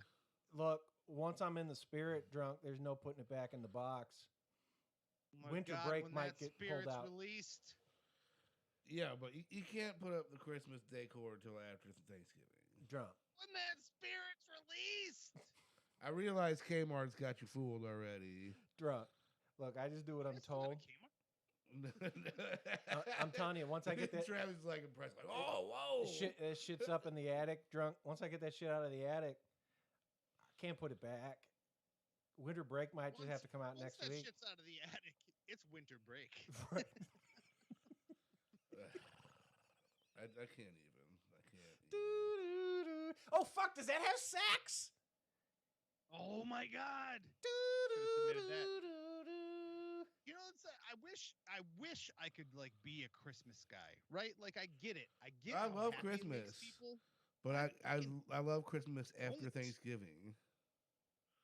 Speaker 2: Look, once I'm in the spirit drunk, there's no putting it back in the box.
Speaker 4: Oh
Speaker 2: Winter
Speaker 4: God,
Speaker 2: Break
Speaker 4: when
Speaker 2: might
Speaker 4: that
Speaker 2: get pulled
Speaker 4: spirit's
Speaker 2: out.
Speaker 4: Released.
Speaker 5: Yeah, but you can't put up the Christmas decor until after Thanksgiving.
Speaker 2: Drunk.
Speaker 4: When that spirit's released.
Speaker 5: I realize Kmart's got you fooled already.
Speaker 2: Drunk. Look, I just do what I'm
Speaker 4: Still got a
Speaker 2: told.
Speaker 4: camera?
Speaker 2: I'm telling you, once I get that
Speaker 5: Travis is like impressed, like, oh, whoa.
Speaker 2: shit's up in the attic, drunk. Once I get that shit out of the attic, I can't put it back. Winter break might just have to come out next
Speaker 4: Once
Speaker 2: week.
Speaker 4: that shit's out of the attic, it's winter break.
Speaker 2: Right.
Speaker 5: I can't even. I can't.
Speaker 2: Doo-doo-doo. Oh fuck! Does that have sax?
Speaker 4: Oh my god! Should've submitted that. You know, I wish I could like be a Christmas guy, right? Like I get it. I
Speaker 5: I
Speaker 4: how
Speaker 5: love
Speaker 4: happy it
Speaker 5: Christmas,
Speaker 4: makes people.
Speaker 5: but I love Christmas after
Speaker 4: don't.
Speaker 5: Thanksgiving.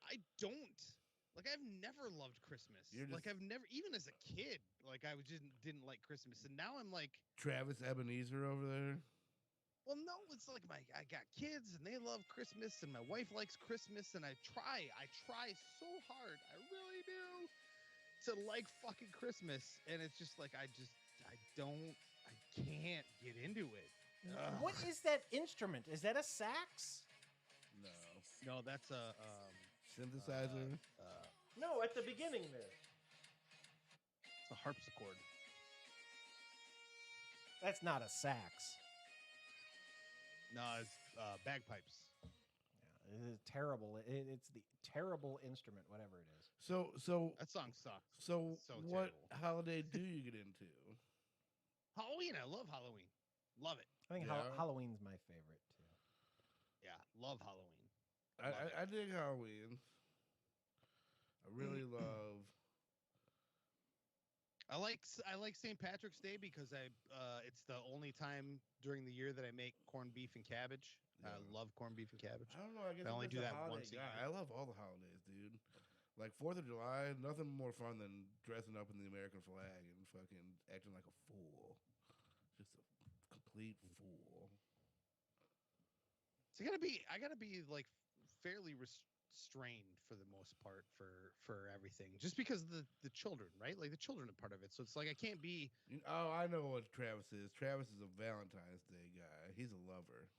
Speaker 4: I don't. Like I've never loved Christmas. Like I've never, even as a kid, like I was just didn't like Christmas, and now I'm like
Speaker 5: Travis Ebenezer over there.
Speaker 4: well, no, it's like I got kids and they love Christmas, and my wife likes Christmas, and I try so hard, I really do, to like fucking Christmas, and it's just like I can't get into it.
Speaker 2: What is that instrument? Is that a sax?
Speaker 4: No, that's a
Speaker 5: synthesizer.
Speaker 2: No, at the beginning there.
Speaker 4: It's a harpsichord.
Speaker 2: That's not a sax.
Speaker 4: No, it's bagpipes.
Speaker 2: Yeah, it is terrible. It's the terrible instrument, whatever it is.
Speaker 5: So
Speaker 4: that song sucks.
Speaker 5: So what
Speaker 4: terrible.
Speaker 5: holiday do you get into?
Speaker 4: Halloween. I love Halloween. Love it.
Speaker 2: I think Halloween's my favorite too.
Speaker 4: Yeah, love Halloween.
Speaker 5: I dig Halloween. I really love.
Speaker 4: I like St. Patrick's Day because it's the only time during the year that I make corned beef and cabbage. I love corned beef and cabbage.
Speaker 5: I don't know. I guess
Speaker 4: I only do that once a
Speaker 5: year.
Speaker 4: year.
Speaker 5: I love all the holidays, dude. Like 4th of July, nothing more fun than dressing up in the American flag and fucking acting like a fool. Just a complete fool.
Speaker 4: So I gotta be like fairly restrained for the most part for everything, just because of the children, right? Like the children are part of it, so it's like I can't be.
Speaker 5: Oh, I know what Travis is. Travis is a Valentine's Day guy. He's a lover.